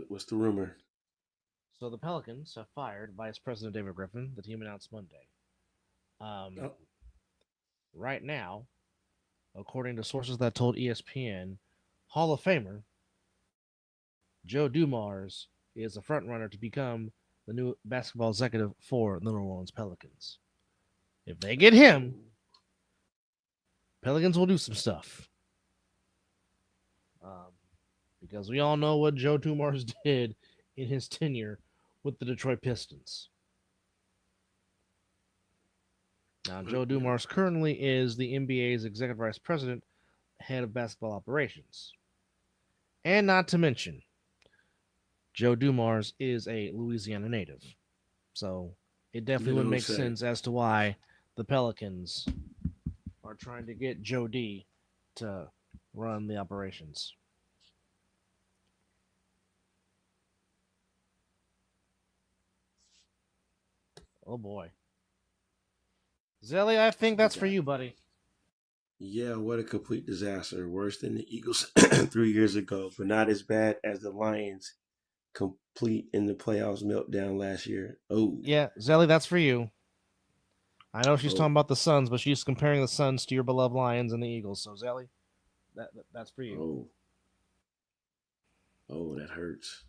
What's the rumor? So the Pelicans have fired Vice President David Griffin. The team announced Monday. Um, Oh, right now, according to sources that told ESPN, Hall of Famer Joe Dumars is a front runner to become the new basketball executive for the New Orleans Pelicans. If they get him, Pelicans will do some stuff. Um, because we all know what Joe Dumars did in his tenure with the Detroit Pistons. Now, Joe Dumars currently is the NBA's executive vice president, head of basketball operations. And not to mention, Joe Dumars is a Louisiana native. So it definitely You know would what I'm make saying? sense as to why the Pelicans are trying to get Joe D to run the operations. Oh boy, Zelly, I think We that's for got you, buddy. Yeah, what a complete disaster. Worse than the Eagles 3 years ago, but not as bad as the Lions complete in the playoffs meltdown last year. Oh, Yeah, Zelly, that's for you. I know she's oh, talking about the Suns, but she's comparing the Suns to your beloved Lions and the Eagles. So Zelly, that's for you. oh, oh, that hurts.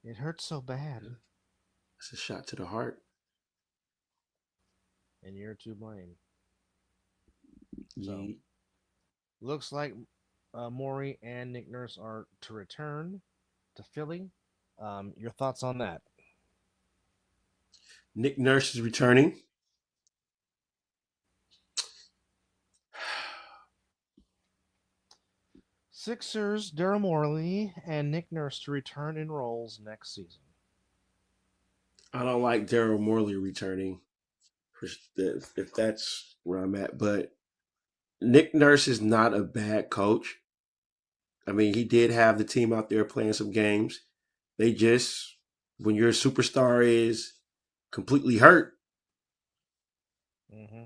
It hurts so bad, That's a shot to the heart. and you're to blame. So Ye- looks like Maury and Nick Nurse are to return to Philly. Your thoughts on that? Nick Nurse is returning. Sixers, Daryl Morley, and Nick Nurse to return in roles next season. I don't like Daryl Morley returning, if that's where I'm at. But Nick Nurse is not a bad coach. I mean, he did have the team out there playing some games. They just, when your superstar is completely hurt, Mm-hmm.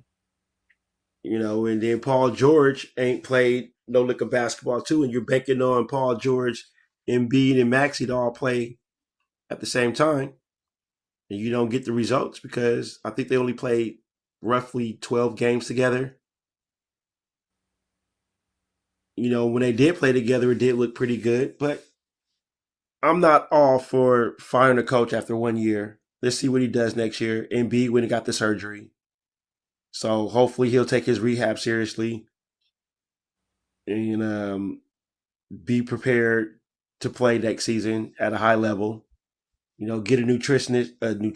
and then Paul George ain't played no lick of basketball too, and you're banking on Paul George, Embiid, and Maxey to all play at the same time, and you don't get the results because I think they only played roughly 12 games together. When they did play together, it did look pretty good, but I'm not all for firing a coach after 1 year. Let's see what he does next year. Embiid when he got the surgery. So hopefully he'll take his rehab seriously and be prepared to play next season at a high level. Get a nutritious. I can't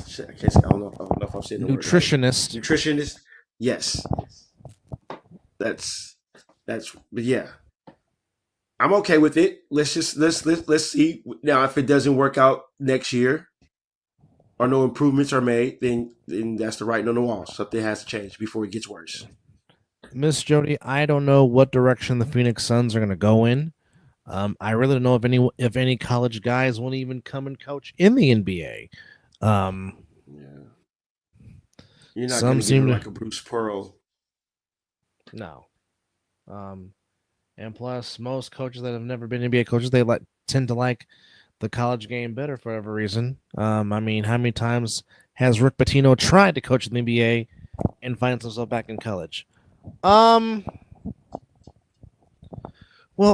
say. I don't know if I'm saying the word right. Nutritionist. Nutritionist. Yes, that's But yeah, I'm okay with it. Let's see now if it doesn't work out next year or no improvements are made, then that's the writing on the wall. Something has to change before it gets worse. Miss Jody, I don't know what direction the Phoenix Suns are going to go in. I really don't know if any college guys want to even come and coach in the NBA. Yeah, you're not going Some to get seem to like a Bruce Pearl. no. And plus, most coaches that have never been NBA coaches, tend to like the college game better for whatever reason. I mean, how many times has Rick Pitino tried to coach in the NBA and finds himself back in college? Well,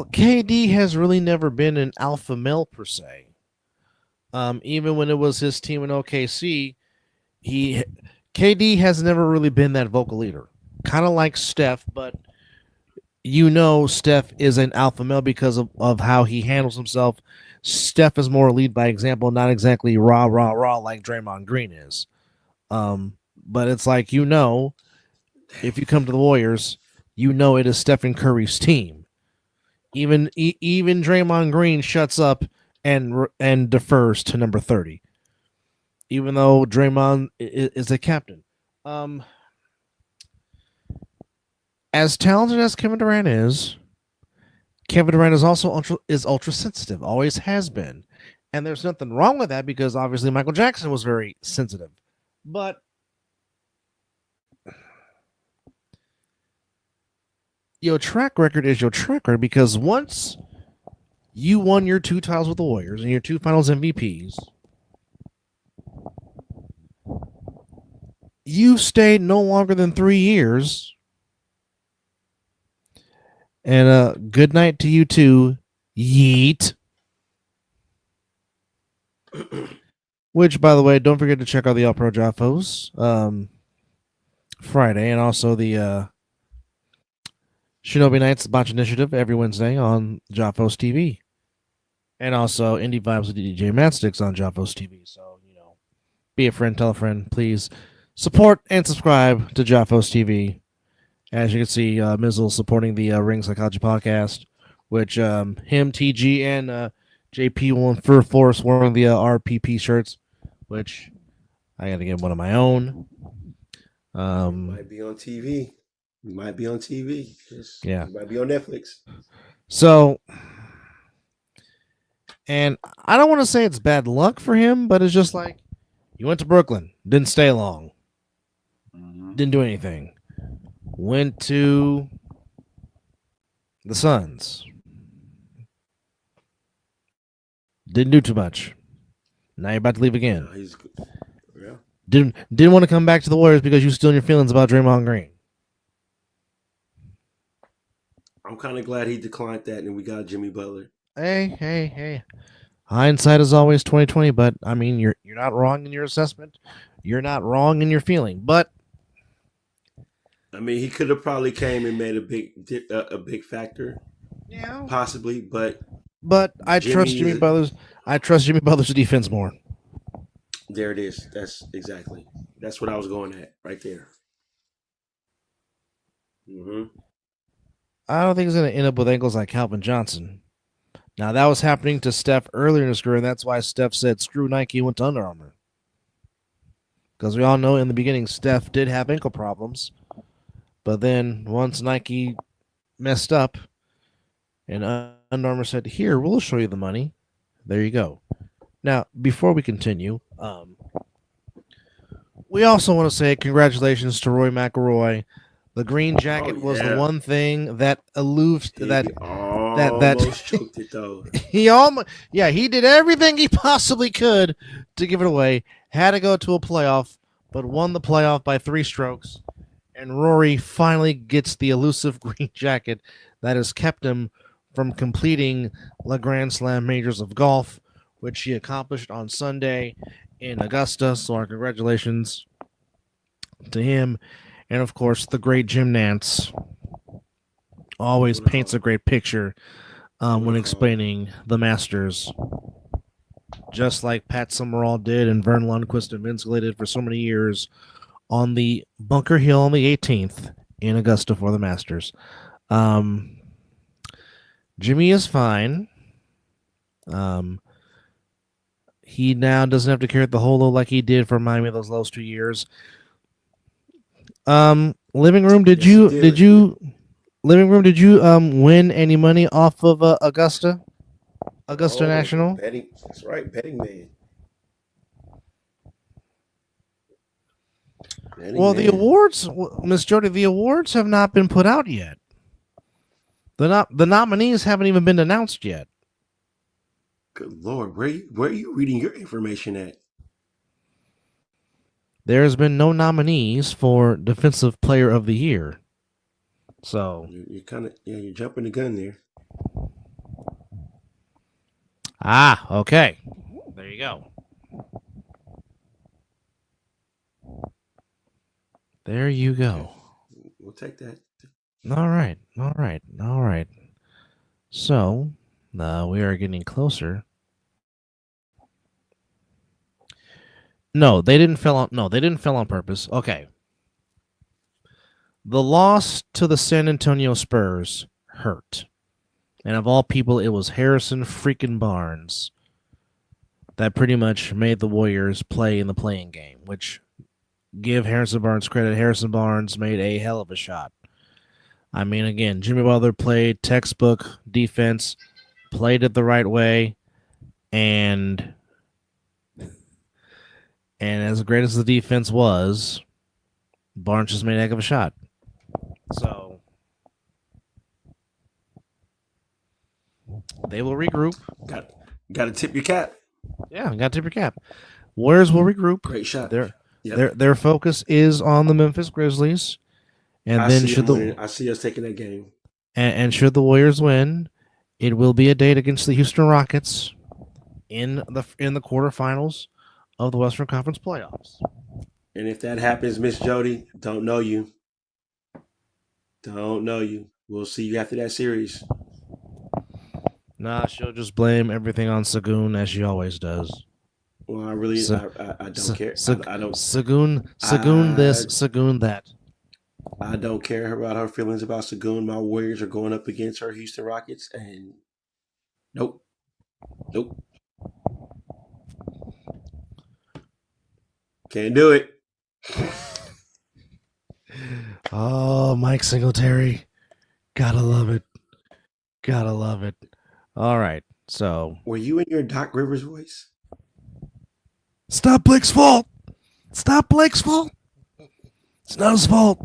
KD has really never been an alpha male per se. Even when it was his team in OKC, KD has never really been that vocal leader. Kind of like Steph, but Steph is an alpha male because of how he handles himself. Steph is more lead by example, not exactly rah rah rah like Draymond Green is. But it's like if you come to the Warriors, it is Stephen Curry's team. Even Draymond Green shuts up and defers to number 30, even though Draymond is a captain. As talented as Kevin Durant is, Kevin Durant is also ultra sensitive, always has been, and there's nothing wrong with that because obviously Michael Jackson was very sensitive, but your track record is your track record because once you won your 2 titles with the Warriors and your 2 Finals MVPs, you stayed no longer than 3 years. And good night to you too, yeet. Which, by the way, don't forget to check out the All Pro Jaffos Friday, and also the Shinobi Nights Botch Initiative every Wednesday on Jaffos TV, and also Indie Vibes with DJ Matsticks on Jaffos TV. So be a friend, tell a friend, please support and subscribe to Jaffos TV. As you can see, Mizzle supporting the Ring Psychology podcast, which him, TG, and JP will infer for us wearing the RPP shirts, which I got to get one of my own. Might be on TV. You might be on TV. Yeah. You might be on Netflix. So, and I don't want to say it's bad luck for him, but it's just like you went to Brooklyn, didn't stay long, didn't do anything. Went to the Suns, didn't do too much. Now you're about to leave again. Yeah. Didn't want to come back to the Warriors because you still in your feelings about Draymond Green. I'm kind of glad he declined that, and we got Jimmy Butler. Hey. Hindsight is always 20/20, but I mean you're not wrong in your assessment. You're not wrong in your feeling, but I mean, he could have probably came and made a big factor, yeah, possibly. But I trust Jimmy Butler's. I trust Jimmy Butler's defense more. There it is. That's what I was going at right there. I don't think he's going to end up with ankles like Calvin Johnson. Now, that was happening to Steph earlier in his career, and that's why Steph said, screw Nike, and went to Under Armour. Because we all know in the beginning, Steph did have ankle problems. But then once Nike messed up, and Under Armour said, here, we'll show you the money. There you go. Now, before we continue, we also want to say congratulations to Roy McIlroy. The green jacket was the one thing that almost choked it though. He did everything he possibly could to give it away. Had to go to a playoff, but won the playoff by 3 strokes. And Rory finally gets the elusive green jacket that has kept him from completing the Grand Slam majors of golf, which he accomplished on Sunday in Augusta. So our congratulations to him. And, of course, the great Jim Nance always paints a great picture when explaining the Masters, just like Pat Summerall did and Vern Lundquist and Vince Scully did for so many years on the Bunker Hill on the 18th in Augusta for the Masters. Jimmy is fine. He now doesn't have to carry the holo like he did for Miami those last 2 years. Living room, did you win any money off of Augusta National? Betting, that's right, betting man. The awards, Miss Jody, the awards have not been put out yet. The nominees haven't even been announced yet. Good Lord, where are you reading your information at? There's been no nominees for Defensive Player of the Year. So you're you're jumping the gun there. Okay. There you go. There you go. We'll take that. All right. So, we are getting closer. No, they didn't fail on purpose. Okay. The loss to the San Antonio Spurs hurt. And of all people, it was Harrison freaking Barnes that pretty much made the Warriors play in the playing game, which, give Harrison Barnes credit, Harrison Barnes made a hell of a shot. I mean, again, Jimmy Butler played textbook defense, played it the right way, and as great as the defense was, Barnes just made a heck of a shot. So they will regroup. Got to tip your cap. Yeah, got to tip your cap. Warriors will regroup. Great shot. Their focus is on the Memphis Grizzlies, and I see us taking that game. And should the Warriors win, it will be a date against the Houston Rockets in the quarterfinals of the Western Conference playoffs. And if that happens, Miss Jody, don't know you. We'll see you after that series. Nah, she'll just blame everything on Sagoon as she always does. Well, I really, I don't care. I don't. Sagoon this, Sagoon that. I don't care about her feelings about Sagoon. My Warriors are going up against her Houston Rockets, and nope. Can't do it. Oh, Mike Singletary. Gotta love it. Gotta love it. All right. So Were you in your Doc Rivers voice? stop Blake's fault. Stop Blake's fault. It's not his fault.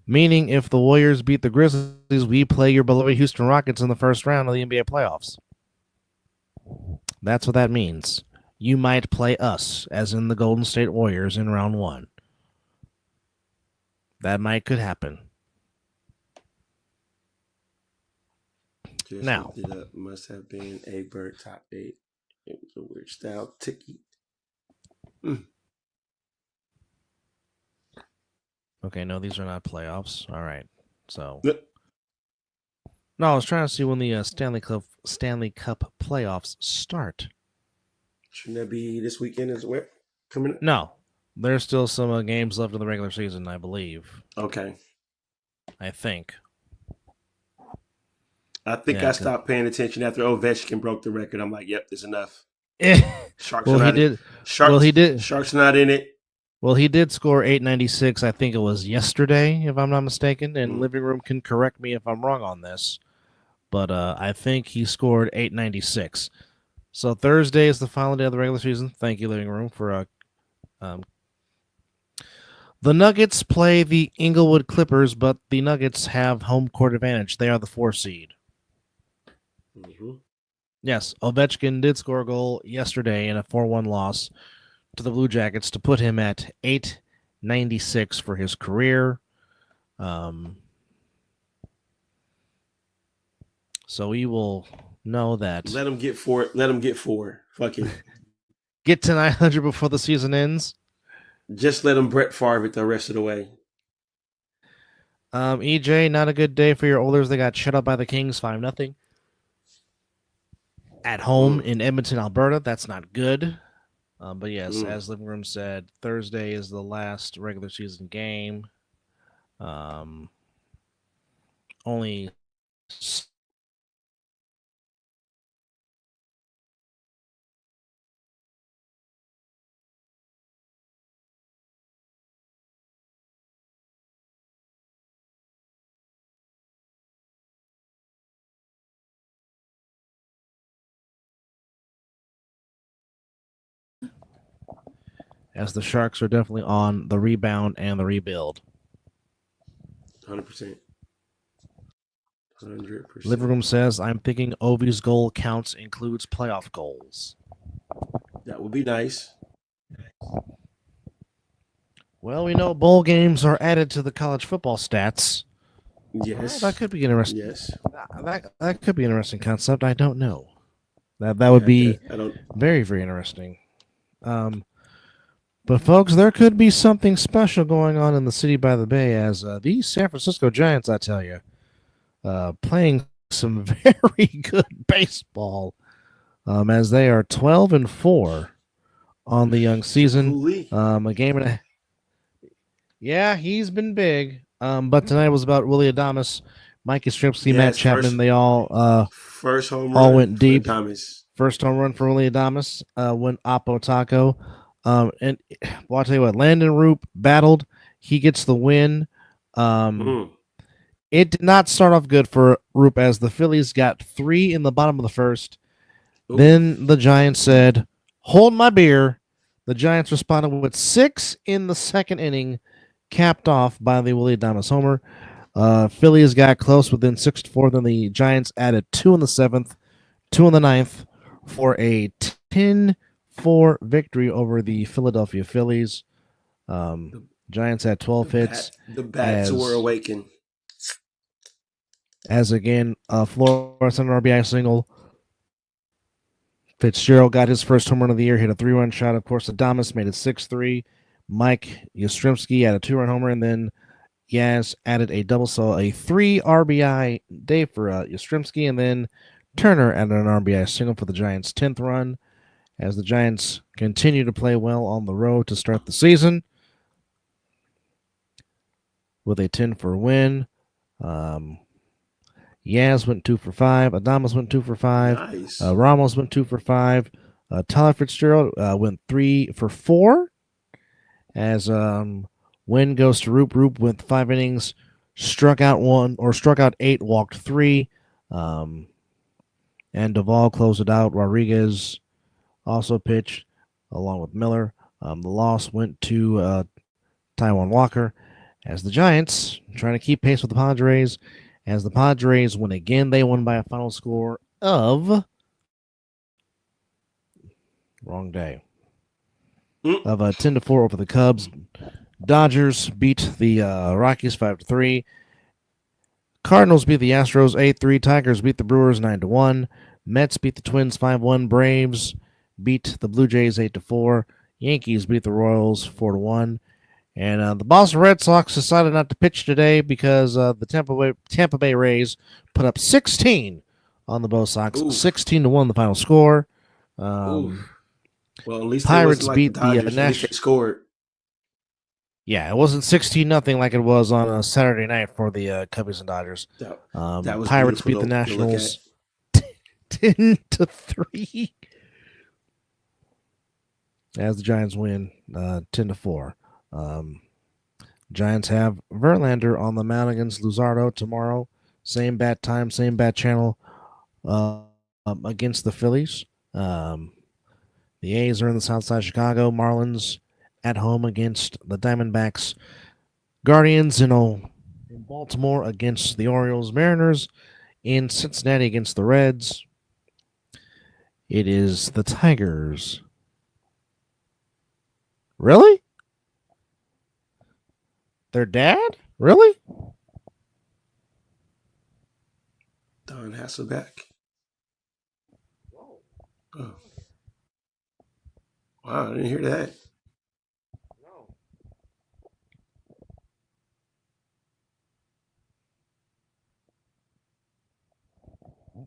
Meaning, if the Warriors beat the Grizzlies, we play your beloved Houston Rockets in the first round of the NBA playoffs. That's what that means. You might play us, as in the Golden State Warriors, in round 1. That could happen. Just Now. looked it up. Must have been a bird top 8. It was a weird style ticky. Okay, no, these are not playoffs. All right. So. Yep. No, I was trying to see when the Stanley Cup playoffs start. Shouldn't that be this weekend as well? Coming up? No, there's still some games left in the regular season, I believe. Okay. I think. I stopped paying attention after Ovechkin broke the record. I'm like, yep, there's enough. Sharks well, are not he did. Sharks, well, he did. Sharks not in it. Well, he did score 896. I think it was yesterday, if I'm not mistaken. And Living Room can correct me if I'm wrong on this, but I think he scored 896. So Thursday is the final day of the regular season. Thank you, Living Room, for the Nuggets play the Inglewood Clippers, but the Nuggets have home court advantage. They are the 4 seed. Mm-hmm. Yes, Ovechkin did score a goal yesterday in a 4-1 loss to the Blue Jackets to put him at 896 for his career. So we will know that. Let him get 4. Let him get 4. Fuck it. Get to 900 before the season ends. Just let him Brett Favre it the rest of the way. EJ, not a good day for your Oilers. They got shut up by the Kings 5-0. At home in Edmonton, Alberta. That's not good. But yes, as Living Room said, Thursday is the last regular season game. Only as the Sharks are definitely on the rebound and the rebuild. 100%. 100%. Living Room says, I'm thinking Ovi's goal counts includes playoff goals. That would be nice. Well, we know bowl games are added to the college football stats. Yes. That could be interesting. Yes. That could be an interesting concept. I don't know. That would be very, very interesting. But, folks, there could be something special going on in the city by the bay as these San Francisco Giants, I tell you, playing some very good baseball as they are 12-4 on the young season. A game and a Yeah, he's been big. But tonight was about Willie Adames, Mike Yastrzemski, Matt Chapman. They all first home run all went deep. First home run for Willie Adames. Went Oppo Taco. And well, I'll tell you what, Landon Roop battled. He gets the win. It did not start off good for Roop as the Phillies got 3 in the bottom of the first. Ooh. Then the Giants said, hold my beer. The Giants responded with 6 in the second inning, capped off by the Willie Adames homer. Phillies got close within 6-4. Then the Giants added 2 in the 7th, 2 in the 9th for a 10-4 victory over the Philadelphia Phillies. Giants had 12 hits. The bats were awakened. As again, Flores on an RBI single. Fitzgerald got his first home run of the year, hit a 3-run shot. Of course, Adames made it 6-3. Mike Yastrzemski had a 2-run homer, and then Yaz added a double, so a 3 RBI day for Yastrzemski, and then Turner added an RBI single for the Giants' 10th run. As the Giants continue to play well on the road to start the season with a 10-4 win. Yaz went 2 for 5. Adamas went 2 for 5. Nice. Ramos went 2 for 5. Tyler Fitzgerald went 3 for 4. As win goes to Roop. Roop went 5 innings, struck out 8, walked 3. And Duvall closed it out. Rodriguez also pitched along with Miller. The loss went to Taiwan Walker as the Giants trying to keep pace with the Padres. As the Padres win again, they won by a final score of wrong day of 10-4 over the Cubs. Dodgers beat the Rockies 5-3. Cardinals beat the Astros 8-3. Tigers beat the Brewers 9-1. Mets beat the Twins 5-1. Braves beat the Blue Jays 8-4. Yankees beat the Royals 4-1. And the Boston Red Sox decided not to pitch today because the Tampa Bay Rays put up 16 on the Bo Sox. 16-1 the final score. Well, at least Pirates like beat the Dodgers. The National. They scored. Yeah, it wasn't 16-0 like it was on a Saturday night for the Cubbies and Dodgers. That was Pirates beat the Nationals 10-3. As the Giants win 10-4. Giants have Verlander on the mound against Luzardo tomorrow. Same bat time, same bat channel against the Phillies. The A's are in the South Side of Chicago. Marlins at home against the Diamondbacks. Guardians in Baltimore against the Orioles. Mariners in Cincinnati against the Reds. It is the Tigers. Really? Their dad? Really? Don Hasselbeck. Oh. Wow, I didn't hear that. No.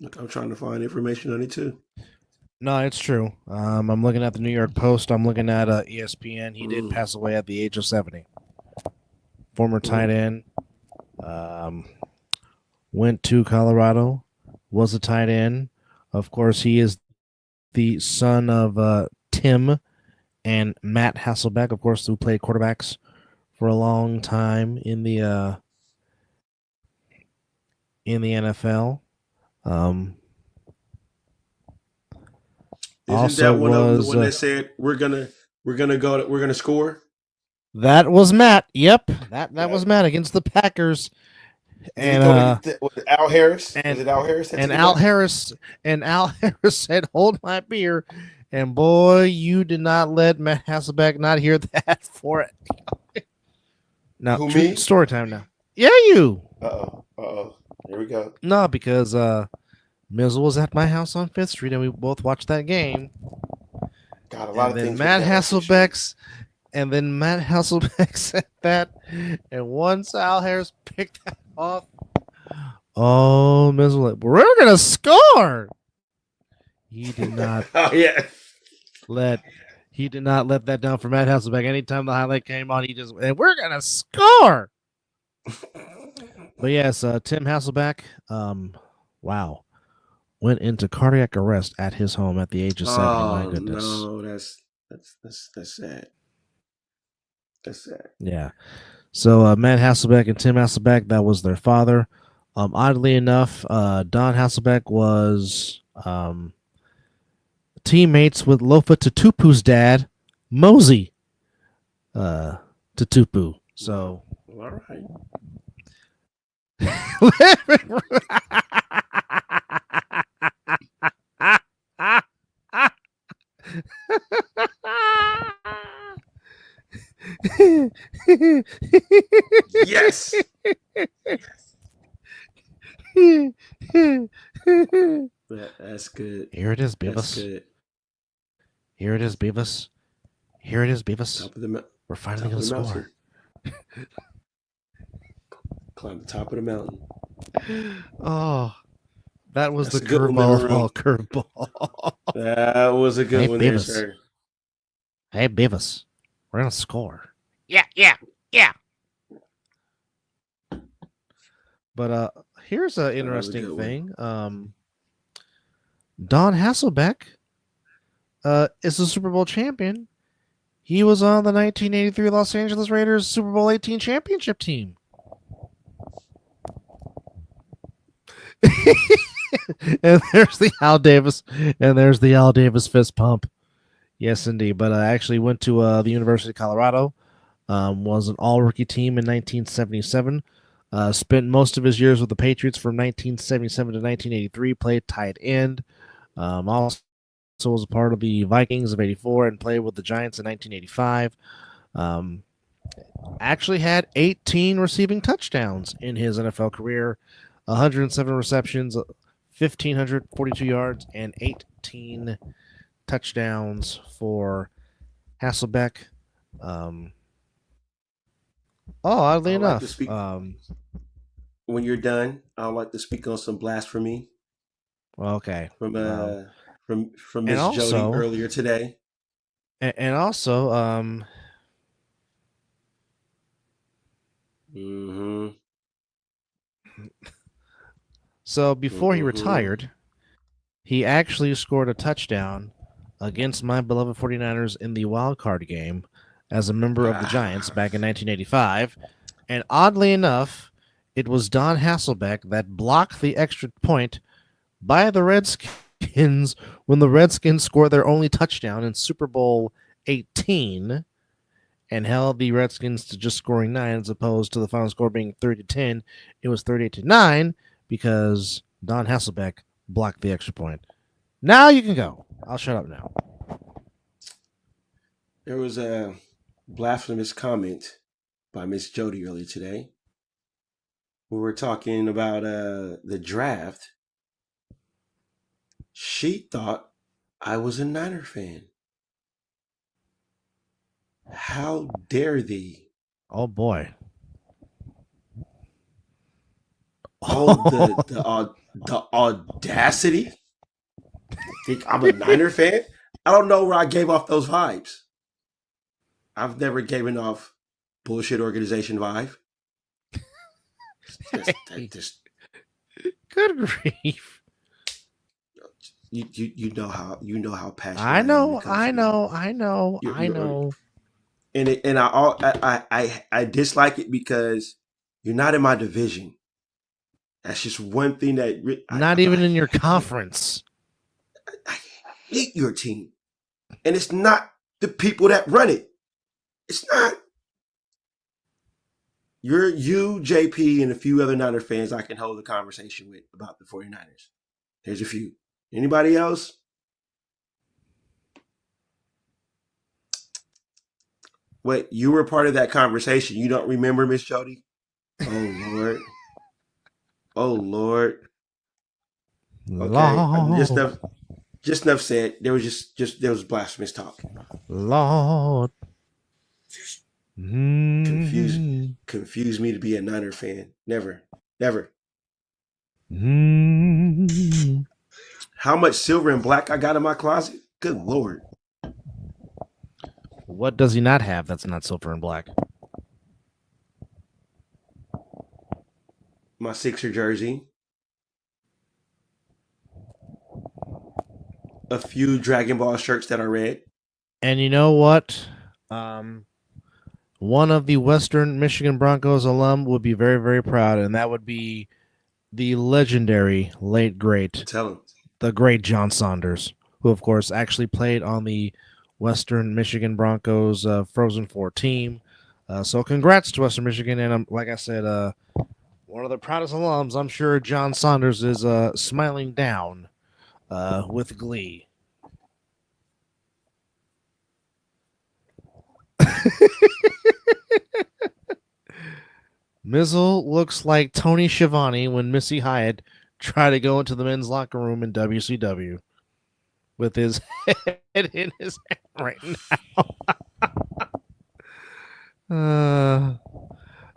Look, I'm trying to find information on it too. No, it's true. I'm looking at the New York Post. I'm looking at ESPN. He did pass away at the age of 70. Former tight end. Went to Colorado. Was a tight end. Of course, he is the son of Tim and Matt Hasselbeck, of course, who played quarterbacks for a long time in the NFL. Isn't also that one was of them, the one that said we're gonna score? That was Matt. Yep, that was Matt against the Packers. And was it Al Harris? Was it Al Harris? And Al Harris said, "Hold my beer." And boy, you did not let Matt Hasselbeck not hear that for it. Now, who, me? Story time now. Yeah, you. Uh-oh. Here we go. No, because Mizzle was at my house on 5th Street, and we both watched that game. Got a lot of things. And then Matt Hasselbeck said that, and once Al Harris picked that off, oh, Mizzle, we're gonna score. He did not. He did not let that down for Matt Hasselbeck. Anytime the highlight came on, and we're gonna score. But yes, Tim Hasselbeck, wow, went into cardiac arrest at his home at the age of 70. My goodness. No, that's sad. That's sad. Yeah. So Matt Hasselbeck and Tim Hasselbeck, that was their father. Oddly enough, Don Hasselbeck was teammates with Lofa Tatupu's dad, Mosey Tatupu. So, all right. Yes. That's good. Here it is, Beavis. Here it is, Beavis. Here it is, Beavis. We're finally going to score. Climb the top of the mountain. Oh, that was the curveball of all curveball. That was a good one there, sir. Hey, Beavis. We're going to score. Yeah. But here's an That was a interesting good one. thing. Don Hasselbeck is the Super Bowl champion. He was on the 1983 Los Angeles Raiders Super Bowl 18 championship team. And there's the Al Davis, fist pump. Yes, indeed. But I actually went to the University of Colorado. Was an all-rookie team in 1977. Spent most of his years with the Patriots from 1977 to 1983. Played tight end. Also was a part of the Vikings of '84 and played with the Giants in 1985. Actually had 18 receiving touchdowns in his NFL career, 107 receptions, 1,542 yards, and 18 touchdowns for Hasselbeck. Oddly I would like to enough, speak when you're done. I would like to speak on some blasphemy okay. from from And Miss Jody also, earlier today. and also, Mm-hmm. so before he Mm-hmm. retired, he actually scored a touchdown against my beloved 49ers in the wild card game as a member of the Giants back in 1985. And oddly enough, it was Don Hasselbeck that blocked the extra point by the Redskins when the Redskins scored their only touchdown in Super Bowl 18 and held the Redskins to just scoring 9 as opposed to the final score being 30-10. It was 38-9 because Don Hasselbeck blocked the extra point. Now you can go. I'll shut up now. There was a blasphemous comment by Miss Jody earlier today. We were talking about the draft. She thought I was a Niner fan. How dare thee? Oh boy. Oh, the audacity! Think I'm a Niner fan? I don't know where I gave off those vibes. I've never given off bullshit organization vibe. Just Good grief. you know how passionate I I am when know, it comes to this. I know. And I dislike it because you're not in my division. That's just one thing that Not even in your conference. I hate your team, and it's not the people that run it. It's not. You, JP, and a few other Niner fans I can hold a conversation with about the 49ers. There's a few. Anybody else? What, you were part of that conversation. You don't remember, Miss Jody? Oh, Lord. Oh, Lord. Okay. Lord. Just enough said. There was blasphemous talk. Lord. Confuse me to be a Niner fan. Never. How much silver and black I got in my closet? Good Lord. What does he not have that's not silver and black? My Sixer jersey. A few Dragon Ball shirts that are red. And you know what? One of the Western Michigan Broncos alum would be very, very proud, and that would be the legendary late great, Tell him. the great John Saunders, who of course actually played on the Western Michigan Broncos Frozen 4 team. So congrats to Western Michigan, and like I said, one of the proudest alums. I'm sure John Saunders is smiling down with glee. Mizzle looks like Tony Schiavone when Missy Hyatt tried to go into the men's locker room in WCW with his head in his hand right now.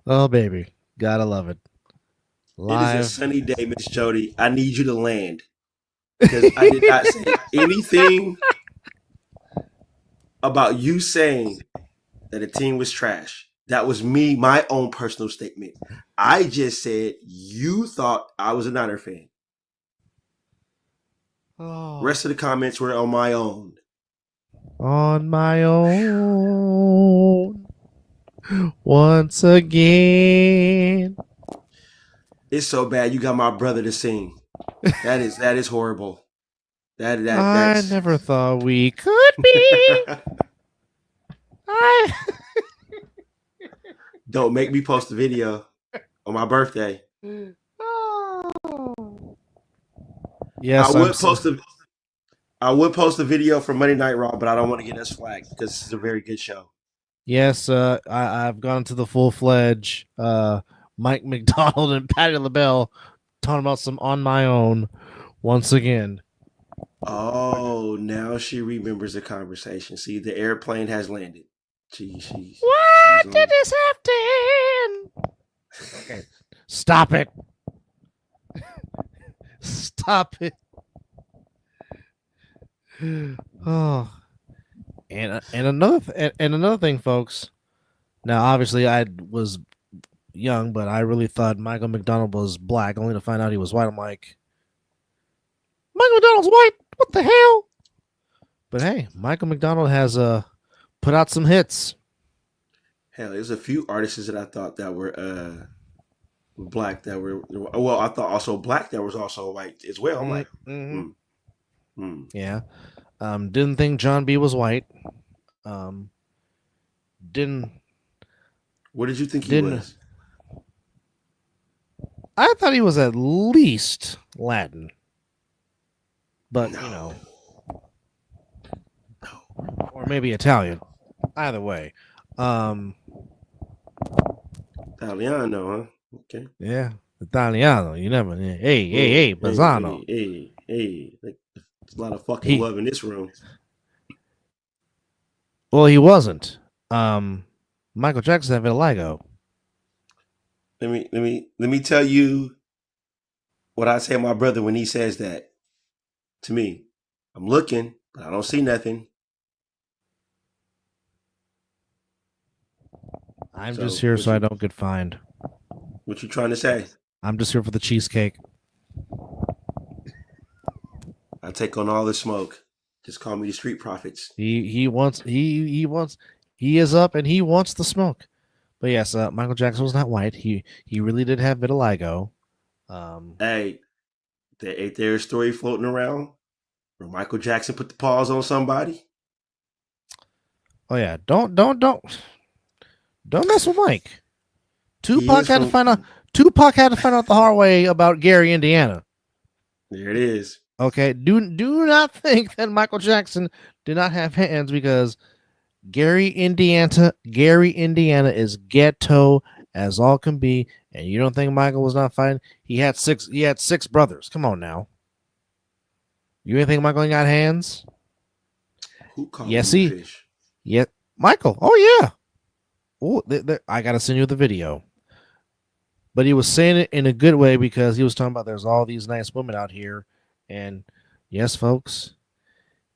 Oh, baby. Gotta love it. Live. It is a sunny day, Miss Jody. I need you to land. Because I did not say anything about you saying that the team was trash. That was me, my own personal statement. I just said you thought I was a Niner fan. Oh. Rest of the comments were on my own. On my own. Once again. It's so bad you got my brother to sing. That is horrible. I That's never thought we could be. I Don't make me post a video on my birthday. Oh. I Yes, would post a video for Monday Night Raw, but I don't want to get us flagged because this is a very good show. Yes, I've gone to the full-fledged Mike McDonald and Patty LaBelle talking about some On My Own once again. Oh, now she remembers the conversation. See, the airplane has landed. She's Why on- did this have to end? Okay, stop it. Stop it. Oh, and another thing, folks. Now, obviously, I was young, but I really thought Michael McDonald was black, only to find out he was white. I'm like, Michael McDonald's white? What the hell? But hey, Michael McDonald has put out some hits. Hell, there's a few artists that I thought that were black that were well. I thought also black that was also white as well. I'm like, yeah. Didn't think John B was white. Didn't. What did you think he was? I thought he was at least Latin, but No. or maybe Italian. Either way, Italiano, huh? Okay. yeah, Italiano. You never. Hey, Bazzano. Hey. Like, there's a lot of fucking love in this room. Well, he wasn't. Michael Jackson had vitiligo. Let me tell you what I say to my brother when he says that to me. I'm looking, but I don't see nothing. I'm just here so I don't get fined. What you trying to say? I'm just here for the cheesecake. I take on all the smoke. Just call me the Street Profits. He is up and he wants the smoke. But yes, Michael Jackson was not white. He really did have vitiligo. Hey, ain't there a story floating around where Michael Jackson put the paws on somebody? Oh yeah, don't mess with Mike. Tupac had to find out the hard way about Gary, Indiana. There it is. Okay, do not think that Michael Jackson did not have hands, because Gary, Indiana is ghetto as all can be, and you don't think Michael was not fighting? He had six brothers. Come on now. You ain't think Michael ain't got hands? Who called yes, him fish? Yeah, Michael. Oh yeah. Oh, I gotta send you the video. But he was saying it in a good way, because he was talking about there's all these nice women out here, and yes, folks,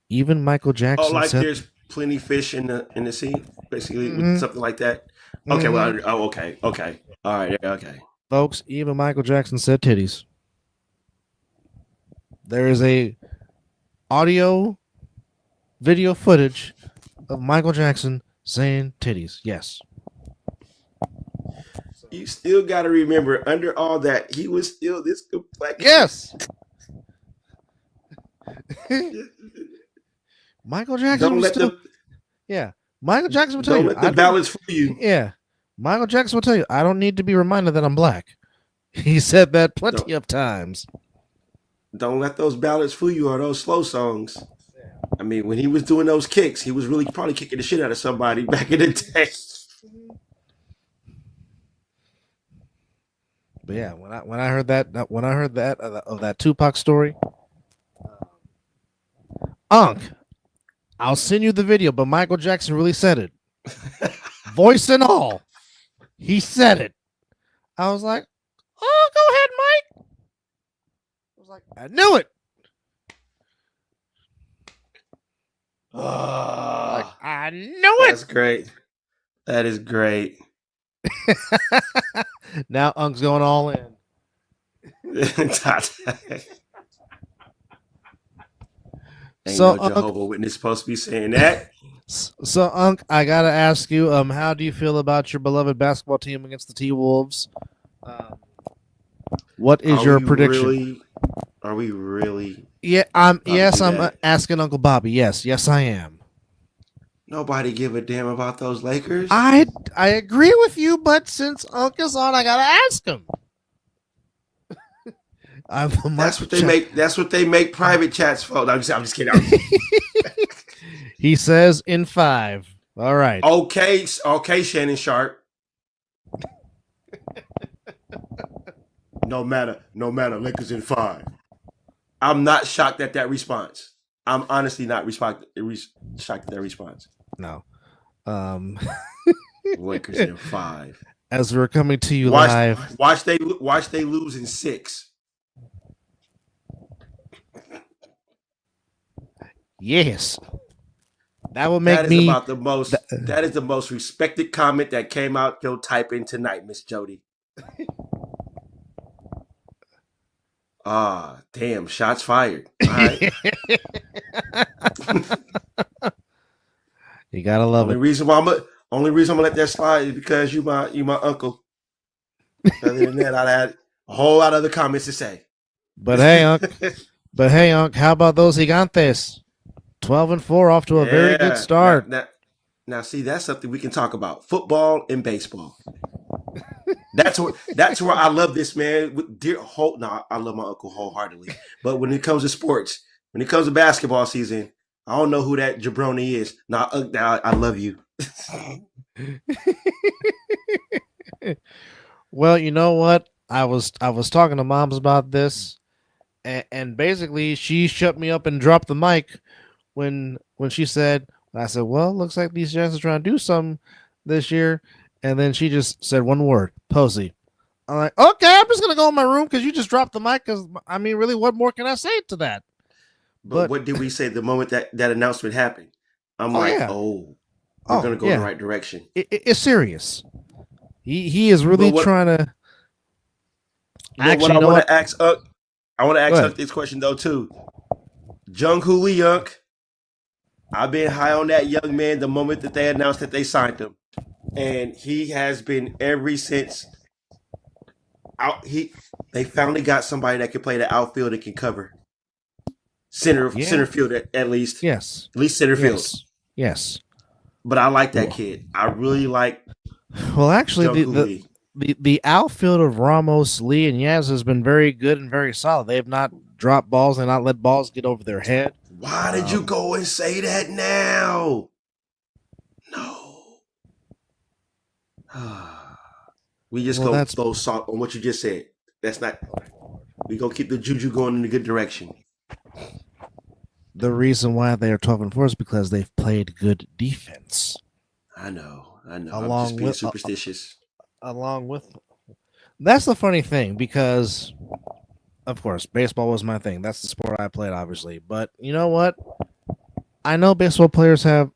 even Michael Jackson. Oh, like there's plenty fish in the sea, basically, with something like that. Okay, okay, all right, okay. Folks, even Michael Jackson said titties. There is a audio, video footage of Michael Jackson saying titties. Yes. You still got to remember, under all that, he was still this complex. Yes. Michael Jackson. Don't let the Michael Jackson will tell you. Don't let the balance fool you. Yeah. Michael Jackson will tell you, I don't need to be reminded that I'm black. He said that plenty of times. Don't let those ballads fool you, or those slow songs. I mean, when he was doing those kicks, he was really probably kicking the shit out of somebody back in the day. But yeah, when I heard that of that Tupac story, I'll send you the video. But Michael Jackson really said it, voice and all. He said it. I was like, "Oh, go ahead, Mike." I was like, "I knew it." I knew it. That's great. That is great. Now Unk's going all in. Ain't So no Jehovah Witness supposed to be saying that. So Unk, I gotta ask you, how do you feel about your beloved basketball team against the T-Wolves? What is your prediction? Are we really? Yeah, I'm asking Uncle Bobby. Yes, I am. Nobody give a damn about those Lakers. I agree with you, but since Unc is on, I gotta ask him. That's what they make private chats for. No, I'm just kidding. He says in 5. All right. Okay, Shannon Sharp. No matter. Lakers in 5. I'm not shocked at that response. I'm honestly not shocked at that response. No. Lakers in 5. As we're coming to you live. Watch they lose in 6. Yes. That will make me about the most. That is the most respected comment that came out your typing tonight, Miss Jody. Damn! Shots fired. All right. You gotta love it. Only reason I'm gonna let that slide is because you my uncle. Other than that, I had a whole lot of other comments to say. But hey, Unc, how about those Gigantes? 12-4, off to a very good start. Now, see, that's something we can talk about: football and baseball. That's where I love this man. I love my uncle wholeheartedly. But when it comes to sports, when it comes to basketball season, I don't know who that jabroni is. Now I love you. Well, you know what? I was talking to Moms about this, and basically she shut me up and dropped the mic when she said. I said, "Well, looks like these Giants are trying to do something this year." And then she just said one word, Posey. I'm like, okay, I'm just going to go in my room because you just dropped the mic. Because, I mean, really, what more can I say to that? But what did we say the moment that announcement happened? I'm we're going to go in the right direction. It's serious. He is really trying to. Actually, I want to ask Uck this question, though, too. Jung-Hoo Lee, Uck. I've been high on that young man the moment that they announced that they signed him. And he has been ever since. They finally got somebody that can play the outfield and can cover center field at least. Yes, at least center field. Yes. But I like that kid. I really like. Well, actually, the outfield of Ramos, Lee, and Yaz has been very good and very solid. They have not dropped balls and not let balls get over their head. Why did you go and say that now? No. We just go throw salt on what you just said. That's not. We gonna keep the juju going in a good direction. The reason why they are 12-4 is because they've played good defense. I know. I'm just being superstitious. That's the funny thing because, of course, baseball was my thing. That's the sport I played, obviously. But you know what? I know baseball players have.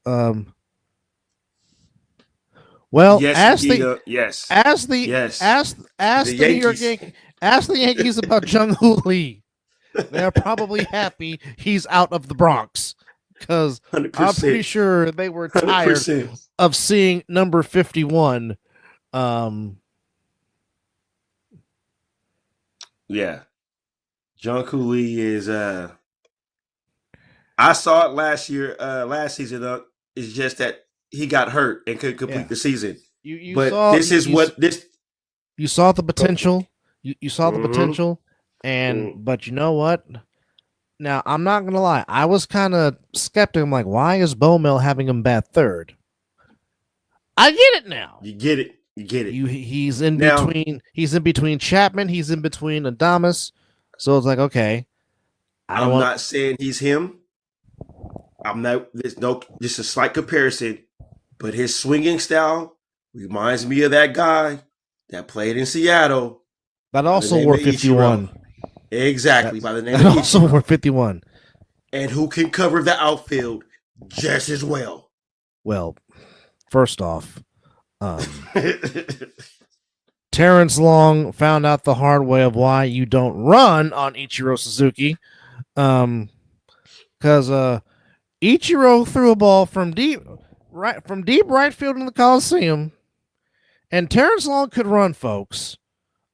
Well, ask the Yankees about Jung-Hoo Lee. They're probably happy he's out of the Bronx because I'm pretty sure they were tired 100%. Of seeing number 51. Yeah, Jung-Hoo Lee is. I saw it last season. It's just that he got hurt and couldn't complete the season. You saw the potential. You saw the potential, but you know what? Now I'm not gonna lie. I was kind of skeptical. I'm like, why is Bowmel having him bat third? I get it now. You get it. He's in between. He's in between Chapman. He's in between Adames. So it's like, okay. I'm not saying he's him. I'm not. There's just a slight comparison. But his swinging style reminds me of that guy that played in Seattle. That also wore 51. Exactly, by the name of Ichiro. Also wore 51. And who can cover the outfield just as well. Well, first off, Um, Terrence Long found out the hard way of why you don't run on Ichiro Suzuki. Because Ichiro threw a ball from deep right field in the Coliseum, and Terrence Long could run, folks.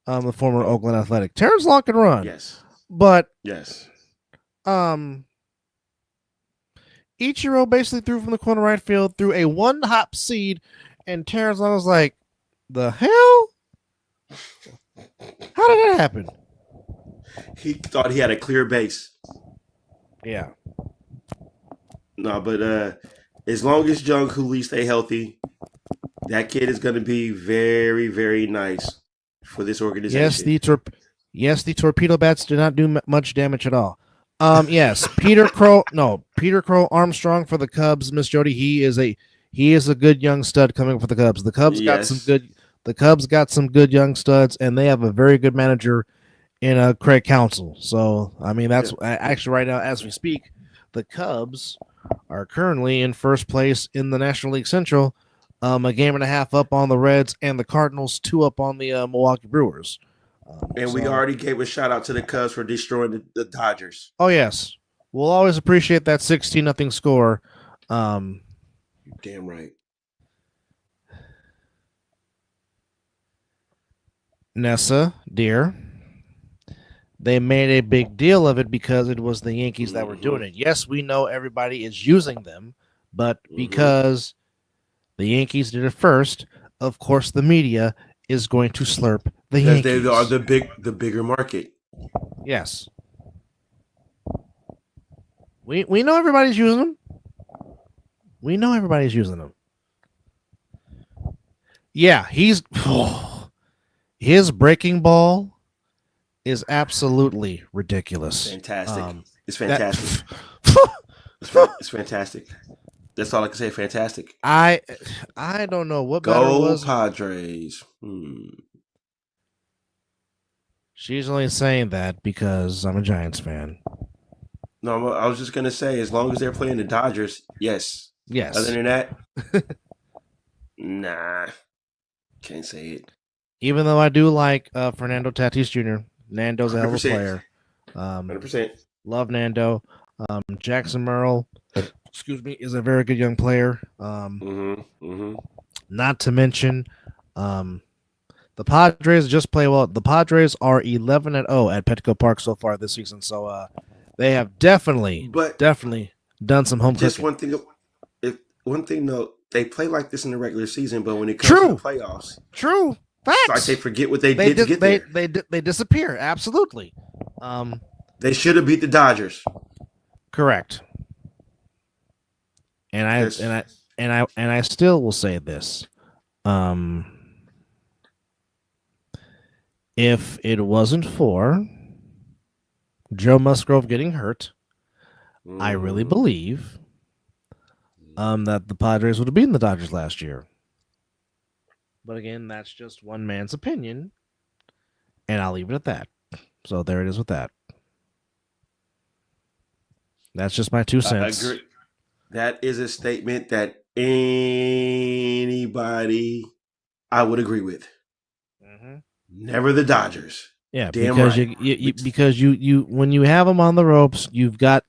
The former Oakland Athletic. Terrence Long could run. Yes. But Yes. Ichiro basically threw from the corner right field, threw a one-hop seed, and Terrence Long was like, the hell? How did that happen? He thought he had a clear base. Yeah. No, but as long as Jung Hoo Lee stay healthy, that kid is going to be very, very nice for this organization. Yes, the torpedo bats did not do much damage at all. Yes, Peter Crow Armstrong for the Cubs, Miss Jody. He is a good young stud coming for the Cubs. The Cubs got some good young studs, and they have a very good manager in Craig Counsell. So I mean, that's actually right now as we speak, the Cubs are currently in first place in the National League Central, a game and a half up on the Reds, and the Cardinals 2 up on the Milwaukee Brewers. And we already gave a shout out to the Cubs for destroying the Dodgers. Oh yes, we'll always appreciate that 16-0 score. Damn right. Nessa, dear, they made a big deal of it because it was the Yankees that were doing it. Yes, we know everybody is using them, but because the Yankees did it first, of course the media is going to slurp the Yankees. They are the bigger market. Yes. We know everybody's using them. We know everybody's using them. Yeah, his breaking ball is absolutely ridiculous. Fantastic. It's fantastic. It's fantastic. That's all I can say. Fantastic. I don't know what better was. Go Padres. She's only saying that because I'm a Giants fan. No, I was just gonna say, as long as they're playing the Dodgers, yes. Yes. Other than that, nah, can't say it. Even though I do like Fernando Tatis Jr., Nando's a hell of a 100%. player. 100%. Love Nando. Jackson Merrill, is a very good young player. Not to mention, the Padres just play well. The Padres are 11-0 at Petco Park so far this season, so they have definitely done some home just cooking. One thing though, they play like this in the regular season, but when it comes to the playoffs, facts. it's like they forget what they did to get there. They disappear. Absolutely. They should have beat the Dodgers. Correct. And I still will say this. If it wasn't for Joe Musgrove getting hurt, I really believe that the Padres would have beaten the Dodgers last year. But again, that's just one man's opinion, and I'll leave it at that. So there it is with that. That's just my 2 cents. I agree. That is a statement that anybody I would agree with. Never the Dodgers. Yeah, damn because right. because you when you have them on the ropes, you've got,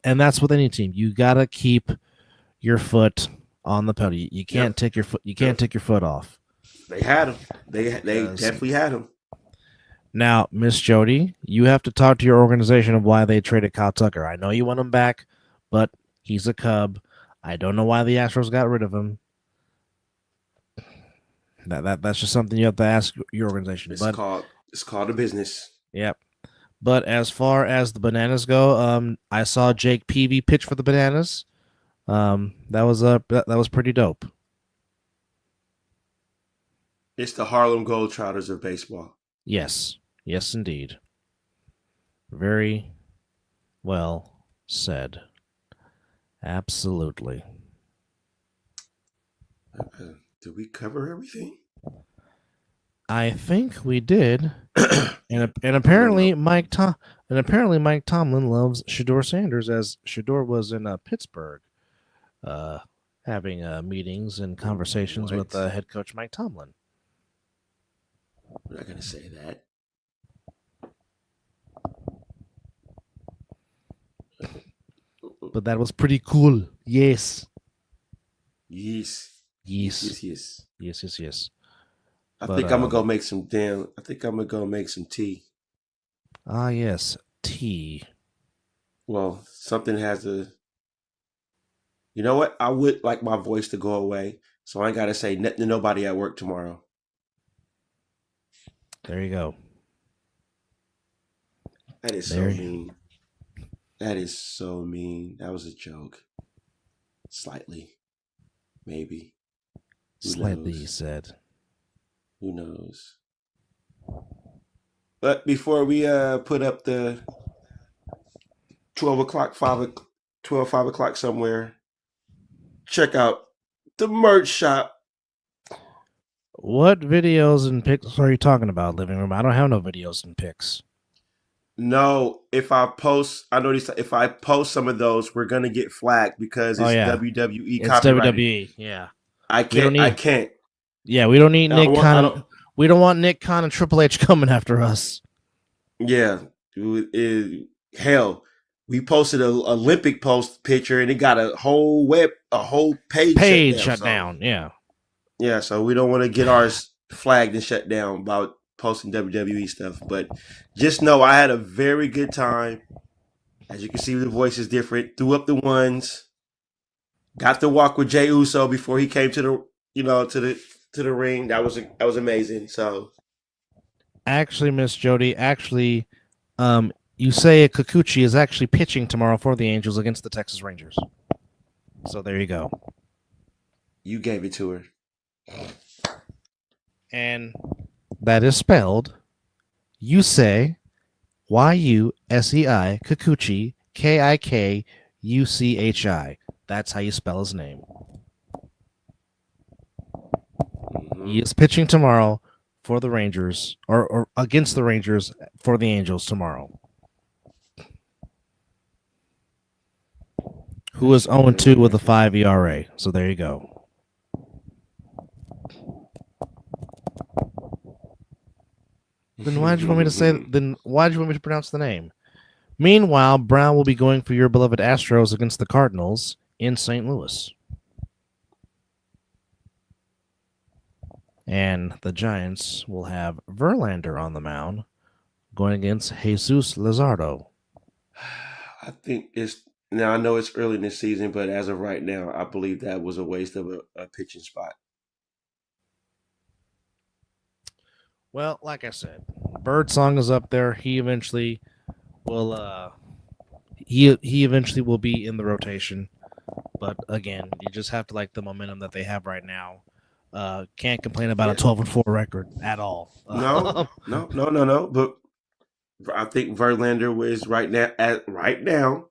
and that's with any team, you got to keep your foot on the pedal. You can't take your foot. You can't take your foot off. They had him. They definitely had him. Now, Miss Jody, you have to talk to your organization of why they traded Kyle Tucker. I know you want him back, but he's a Cub. I don't know why the Astros got rid of him. That's just something you have to ask your organization. It's called a business. Yep. But as far as the Bananas go, I saw Jake Peavy pitch for the Bananas. That was pretty dope. It's the Harlem Globetrotters of baseball. Yes, indeed. Very well said. Absolutely. Did we cover everything? I think we did. and apparently Mike Tomlin loves Shedeur Sanders, as Shedeur was in Pittsburgh having meetings and conversations with head coach Mike Tomlin. I'm not gonna say that. But that was pretty cool. Yes. Yes. I think I'm gonna go make some tea. Ah, yes, tea. Well, something has to. You know what? I would like my voice to go away, so I ain't gotta say nothing to nobody at work tomorrow. There you go. That is so mean. That is so mean. That was a joke. Slightly. Maybe. Slightly, he said. Who knows? But before we put up the 12 o'clock, 5 o'clock somewhere, check out the merch shop. What videos and pics are you talking about, Living Room? I don't have no videos and pics. No, if I post some of those, we're gonna get flagged because it's WWE copyrighted. It's WWE, yeah. I can't. Yeah, we don't need Nick Khan. We don't want Nick Khan and Triple H coming after us. Yeah, hell, we posted an Olympic post picture and it got a whole page shut down. Yeah, yeah. So we don't want to get ours flagged and shut down about posting WWE stuff. But just know I had a very good time. As you can see, the voice is different. Threw up the ones. Got to walk with Jey Uso before he came to the ring. That was amazing. So, actually, Miss Jody, you say Kikuchi is actually pitching tomorrow for the Angels against the Texas Rangers. So there you go. You gave it to her, and that is spelled Yusei, Yusei, Kikuchi, Kikuchi. That's how you spell his name. Mm-hmm. He is pitching tomorrow for the Rangers, or against the Rangers for the Angels tomorrow. Who is 0-2 with a 5 ERA. So there you go. Then why did you want me to say? Then why did you want me to pronounce the name? Meanwhile, Brown will be going for your beloved Astros against the Cardinals in St. Louis. And the Giants will have Verlander on the mound going against Jesus Luzardo. I think now I know it's early in the season, but as of right now, I believe that was a waste of a pitching spot. Well, like I said, Birdsong is up there. He eventually will he eventually will be in the rotation. But again, you just have to like the momentum that they have right now. Can't complain about a 12-4 record at all. No. But I think Verlander is right now.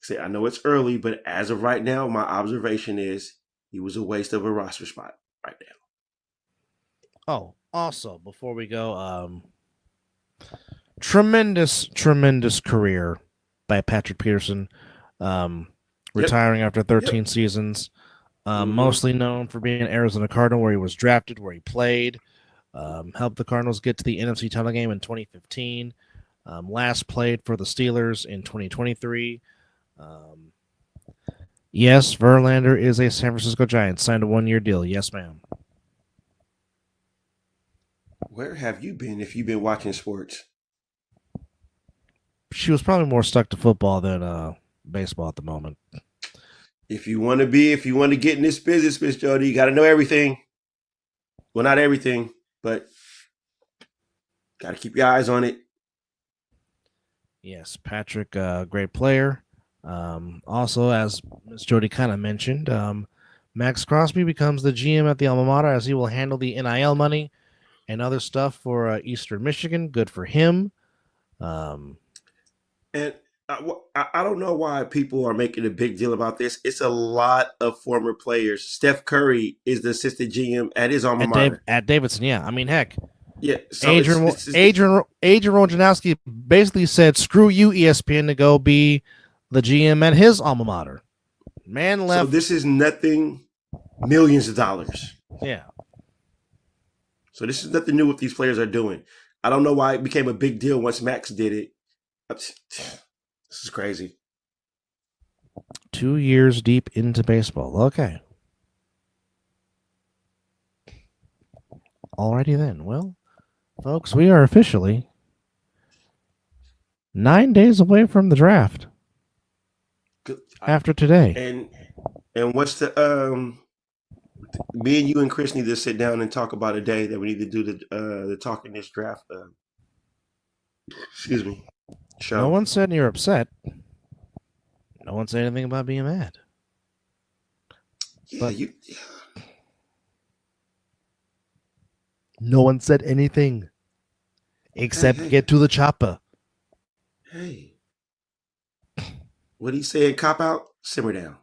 Say I know it's early, but as of right now, my observation is he was a waste of a roster spot right now. Oh, also before we go, tremendous career by Patrick Peterson, retiring after 13 seasons. Mostly known for being an Arizona Cardinal, where he was drafted, where he played, helped the Cardinals get to the NFC title game in 2015. Last played for the Steelers in 2023. Yes, Verlander is a San Francisco Giant. Signed a 1-year deal. Yes, ma'am. Where have you been if you've been watching sports? She was probably more stuck to football than baseball at the moment. If you want to get in this business, Miss Jody, you got to know everything. Well, not everything, but got to keep your eyes on it. Yes, Patrick, great player. Also, as Miss Jody kind of mentioned, Max Crosby becomes the GM at the alma mater, as he will handle the NIL money and other stuff for Eastern Michigan. Good for him. And I don't know why people are making a big deal about this. It's a lot of former players. Steph Curry is the assistant GM at his alma mater. At Davidson, yeah. I mean, heck. Yeah. So Adrian Wojnarowski basically said, screw you, ESPN, to go be the GM at his alma mater. Man So left. this is nothing, millions of dollars. Yeah. So this is nothing new what these players are doing. I don't know why it became a big deal once Max did it. This is crazy. 2 years deep into baseball. Okay. Alrighty then. Well, folks, we are officially 9 days away from the draft after today. And what's the me and you and Chris need to sit down and talk about a day that we need to do the talking this draft. Excuse me. Show. No one said you're upset. No one said anything about being mad. Yeah, but you. no one said anything except Hey. get to the chopper. Hey. What he said, cop out, simmer down.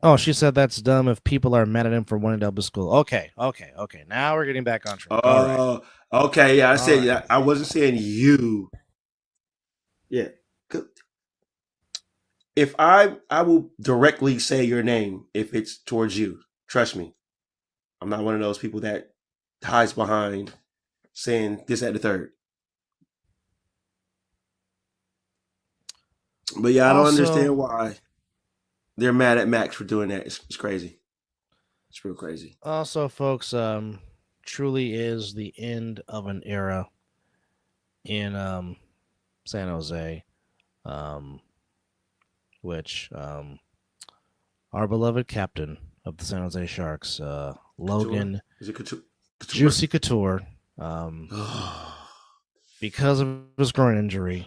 Oh, she said that's dumb if people are mad at him for wanting to help his school. Okay. Now we're getting back on track. All right. Okay. Yeah, I said right. I wasn't saying you. Yeah. If I will directly say your name if it's towards you. Trust me. I'm not one of those people that hides behind saying this at the third. But yeah, I don't understand why they're mad at Max for doing that. It's crazy. It's real crazy. Also, folks, truly is the end of an era in San Jose, which our beloved captain of the San Jose Sharks, Logan Juicy Couture, because of his groin injury,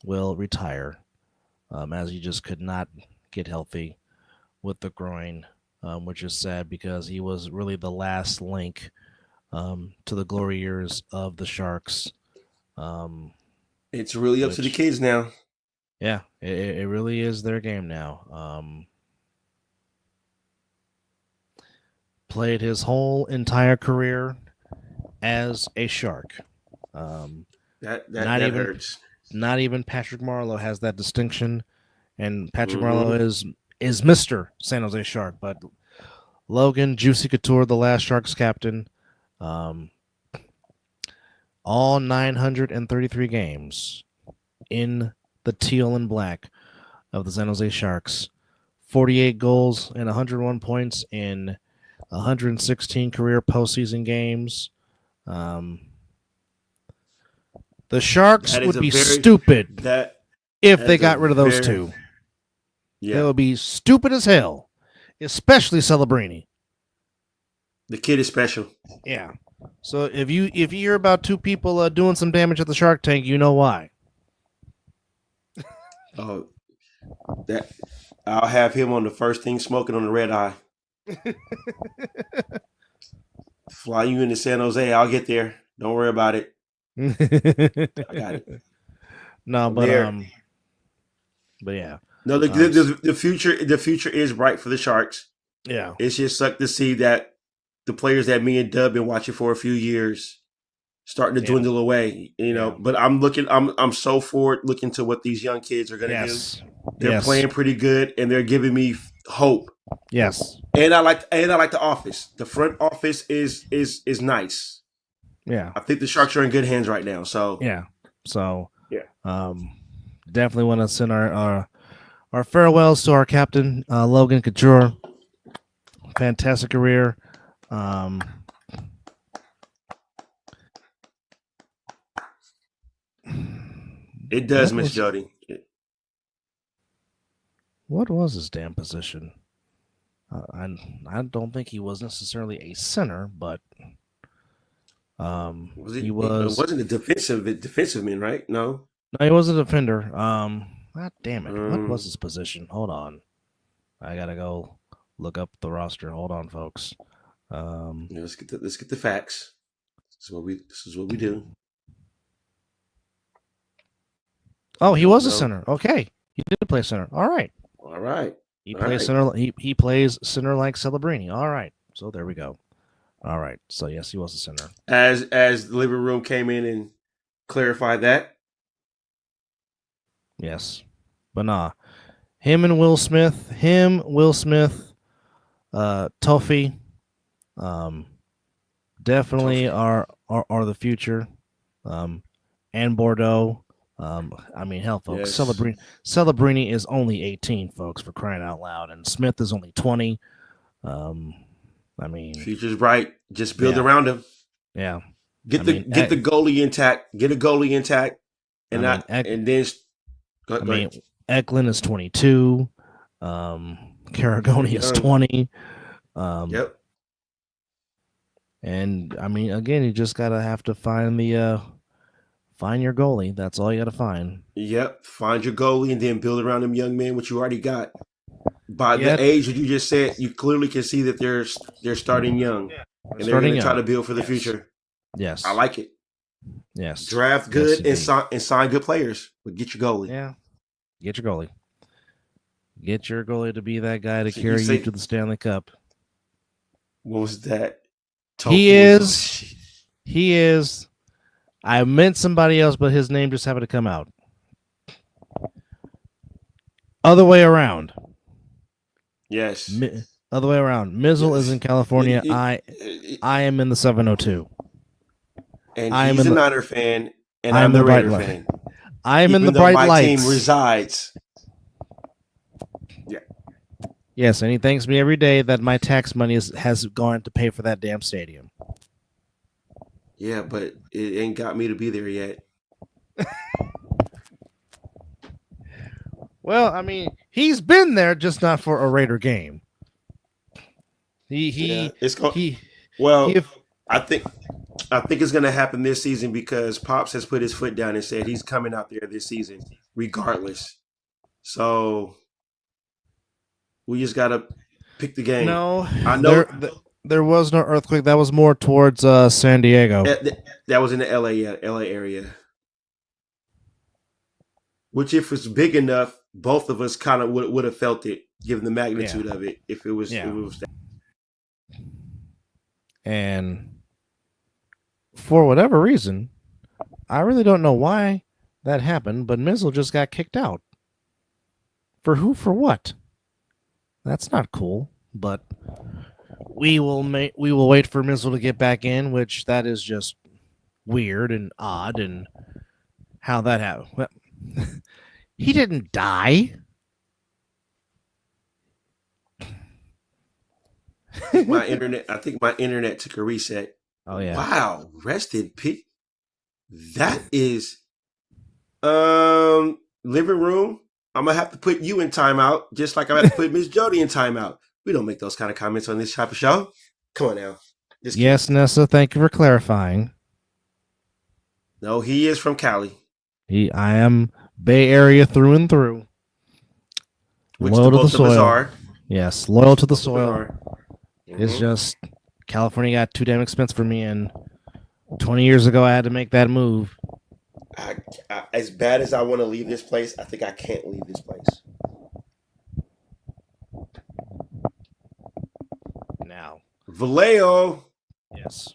will retire, as he just could not get healthy with the groin, which is sad because he was really the last link to the glory years of the Sharks. It's really up to the kids now. Yeah, it really is their game now. Played his whole entire career as a Shark. That hurts. Not even Patrick Marleau has that distinction, and Patrick Marleau is Mr. San Jose Shark. But Logan Juicy Couture, the last Sharks captain, all 933 games in the teal and black of the San Jose Sharks, 48 goals and 101 points in 116 career postseason games. The Sharks would be stupid if they got rid of those two. Yeah. They would be stupid as hell, especially Celebrini. The kid is special. Yeah. So if you hear about two people doing some damage at the Shark Tank, you know why. Oh, that I'll have him on the first thing smoking on the red eye. Fly you into San Jose, I'll get there. Don't worry about it. I got it. No, but yeah. No, the future is bright for the Sharks. Yeah. It's just sucked to see that the players that me and Dub been watching for a few years starting to dwindle away, you know. But I'm so forward looking to what these young kids are gonna do. They're playing pretty good and they're giving me hope. Yes. And I like the office. The front office is nice. Yeah. I think the Sharks are in good hands right now. So definitely want to send our farewells to our captain, Logan Couture. Fantastic career. It does, Miss Jody. What was his damn position? I don't think he was necessarily a center, but he wasn't a defensive man, right? No, he was a defender. God damn it! What was his position? Hold on, I gotta go look up the roster. Hold on, folks. Let's get the facts. This is what we do. Oh, he was a center. Okay, he did play center. All right. He plays center. He plays center like Celebrini. All right. So there we go. All right. So yes, he was a center. As the living room came in and clarified that. Yes. But nah, Will Smith, Tuffy, um, definitely Tough. are the future. And Bordeaux. I mean, hell, folks, Yes. Celebrini is only 18, folks, for crying out loud, and Smith is only 20. Um, I mean, Future's bright. Just build yeah, around him. yeah. Get the goalie intact. Get a goalie intact, and then go ahead. Eklund is 22. Caragoni is 20. Yep. And I mean, again, you just gotta have to find your goalie. That's all you gotta find. Yep. Find your goalie and then build around them young men, which you already got. By Yeah. the age that you just said, you clearly can see that they're starting young, and they're going to try to build for the future. Yes, I like it. Yes, draft good and sign good players, but get your goalie. Yeah, get your goalie. Get your goalie to be that guy to carry you to the Stanley Cup. What was that? He is. I meant somebody else, but his name just happened to come out. Other way around. Yes. Other way around. Mizzle is in California. I am in the 702. And he's a Niner fan, and I'm the Raider fan. I am in the bright lights. My team resides. Yeah. Yes, and he thanks me every day that my tax money has gone to pay for that damn stadium. Yeah, but it ain't got me to be there yet. Well, I mean, he's been there, just not for a Raider game. I think it's going to happen this season because Pops has put his foot down and said he's coming out there this season, regardless. So we just got to pick the game. No, I know there was no earthquake. That was more towards San Diego. That was in the LA area. Which, if it's big enough, both of us kind of would have felt it, given the magnitude of it. If it was that. And for whatever reason, I really don't know why that happened, but Mizzle just got kicked out. For who? For what? That's not cool. But we will wait for Mizzle to get back in, which that is just weird and odd, and how that happened. Well, he didn't die. I think my internet took a reset. Oh yeah. Wow. Rest in peace. That is living room. I'm gonna have to put you in timeout, just like I have to put Miss Jody in timeout. We don't make those kind of comments on this type of show. Come on now. Yes, Nessa, thank you for clarifying. No, he is from Cali. I am Bay Area through and through. Loyal to the soil. Yes, loyal to the soil. It's just California got too damn expensive for me, and 20 years ago I had to make that move. As bad as I want to leave this place, I think I can't leave this place. Now, Vallejo. Yes.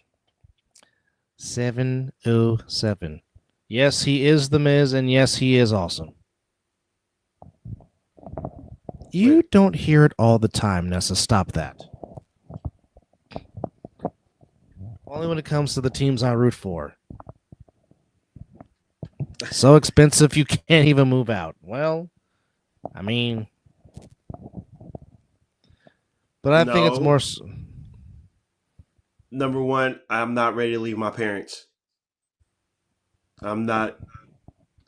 707. Yes, he is the Miz, and yes, he is awesome. You don't hear it all the time, Nessa. Stop that. Only when it comes to the teams I root for. So expensive you can't even move out. Well, I mean, but I think it's more. Number one, I'm not ready to leave my parents. I'm not.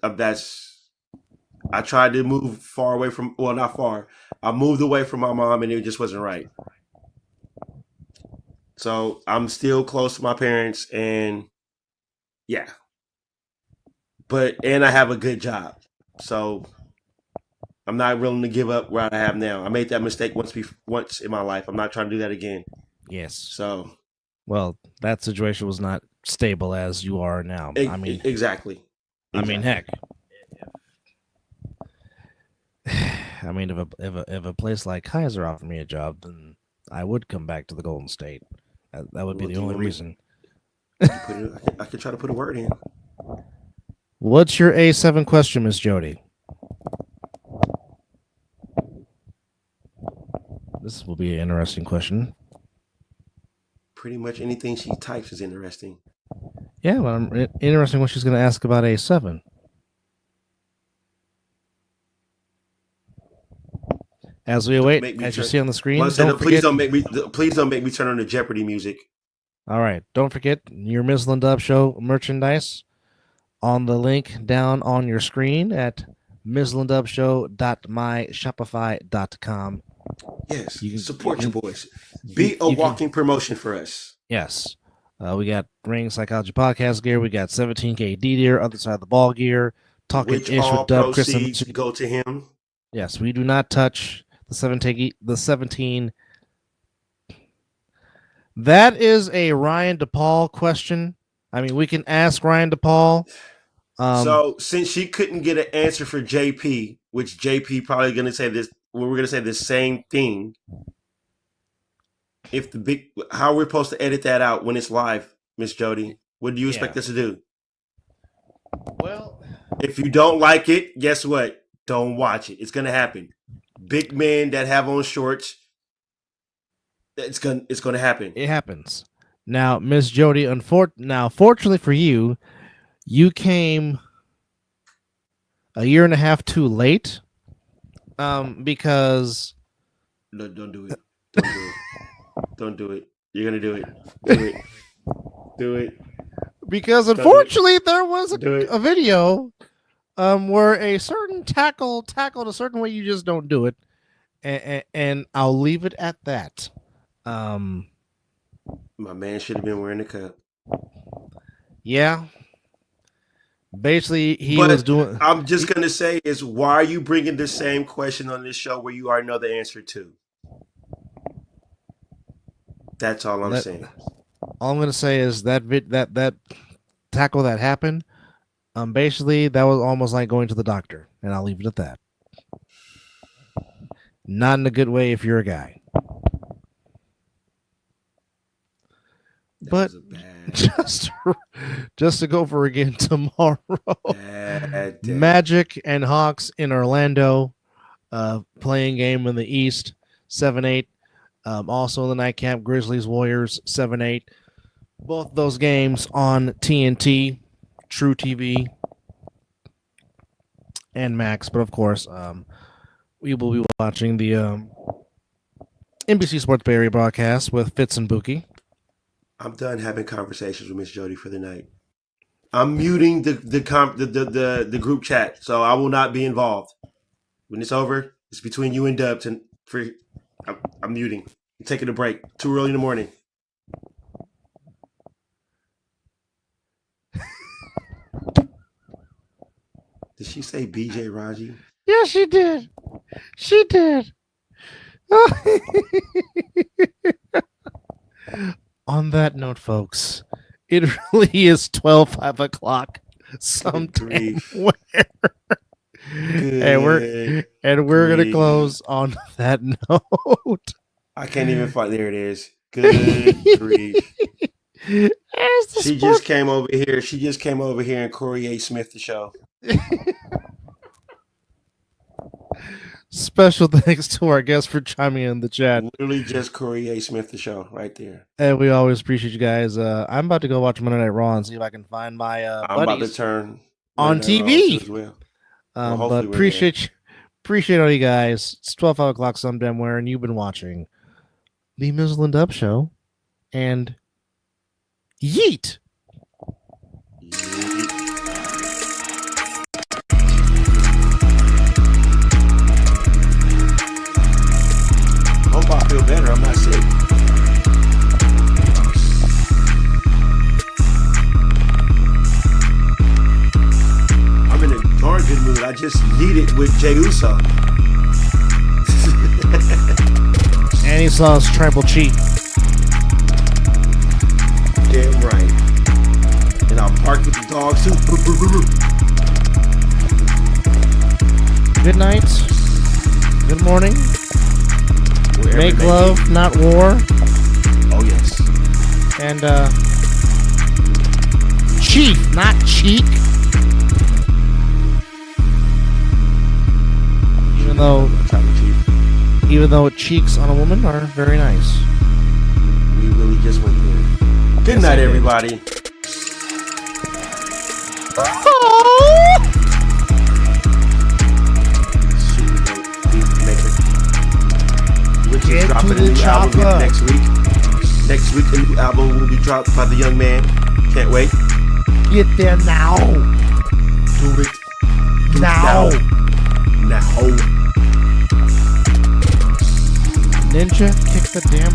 I tried to move far away from. Well, not far. I moved away from my mom, and it just wasn't right. So I'm still close to my parents, and yeah. And I have a good job, so I'm not willing to give up where I have now. I made that mistake once in my life. I'm not trying to do that again. Yes. So, well, that situation was not stable as you are now. I mean, exactly. I mean, heck. I mean, if a place like Kaiser offered me a job, then I would come back to the Golden State. That would be the only reason. I could try to put a word in. What's your A7 question, Miss Jody? This will be an interesting question. Pretty much anything she types is interesting. Yeah, but I'm interesting what she's going to ask about A7. As we await, as you see on the screen, please don't make me turn on the Jeopardy music. All right, don't forget your Mizzle and Dub Show merchandise on the link down on your screen at mizzleanddubshow.myshopify.com. Yes, support your boys. Be a walking promotion for us. Yes. We got Ring Psychology Podcast gear. We got 17K D gear, other side of the ball gear. Talking Which ish all with Dub, Chris, proceeds and go to him. Yes, we do not touch the 17. That is a Ryan DePaul question. I mean, we can ask Ryan DePaul. So since she couldn't get an answer for JP, which JP probably going to say this, we're going to say the same thing. How we're supposed to edit that out when it's live, Miss Jody? What do you expect us to do? Well, if you don't like it, guess what? Don't watch it. It's going to happen. Big men that have on shorts. It's going to happen. It happens. Now, Miss Jody, fortunately for you, you came a year and a half too late. Because no, don't do it. Don't do it. Don't do it. You're gonna do it. Do it. Do it. Because unfortunately, there was a video where a certain tackled a certain way. You just don't do it, and I'll leave it at that. My man should have been wearing the cup. Yeah. Basically, he was doing. I'm just gonna say is, why are you bringing the same question on this show where you already know the answer to? That's all I'm saying. All I'm gonna say is that that tackle that happened. Basically, that was almost like going to the doctor, and I'll leave it at that. Not in a good way if you're a guy. But just to go over again tomorrow, Magic and Hawks in Orlando, playing game in the East, 7-8. Also in the nightcap, Grizzlies Warriors 7-8. Both those games on TNT, True TV, and Max. But of course, we will be watching the NBC Sports Bay Area broadcast with Fitz and Buki. I'm done having conversations with Miss Jody for the night. I'm muting the group chat, so I will not be involved. When it's over, it's between you and Dubs, and I'm muting. I'm taking a break. Too early in the morning. Did she say BJ Raji? Yes, she did. She did. On that note, folks, it really is 5 o'clock sometime. And we're gonna close on that note. I can't even find. There it is. Good grief. She just came over here. She just came over here and Corey A. Smith the show. Special thanks to our guests for chiming in the chat. Literally just Corey A. Smith the show right there. And we always appreciate you guys. I'm about to go watch Monday Night Raw and see if I can find my I'm about to turn on TV as well. But appreciate all you guys. It's 5 o'clock somewhere, and you've been watching the Mizzle and Dub Show. And yeet. Hope I feel better. I'm not sick. I'm in a darn good mood. I just yeeted with Jey Uso. And he saw his tribal cheat. Damn right. And I'll park with the dogs too. Good night. Good morning. Make love, not war. Oh, yes. And, chief, not cheek. even though cheeks on a woman are very nice. We really just went there. Good night, everybody. Which is dropping a new album next week. Next week, a new album will be dropped by the young man. Can't wait. Get there now. Do it. Now. Now. Ninja, kick the damn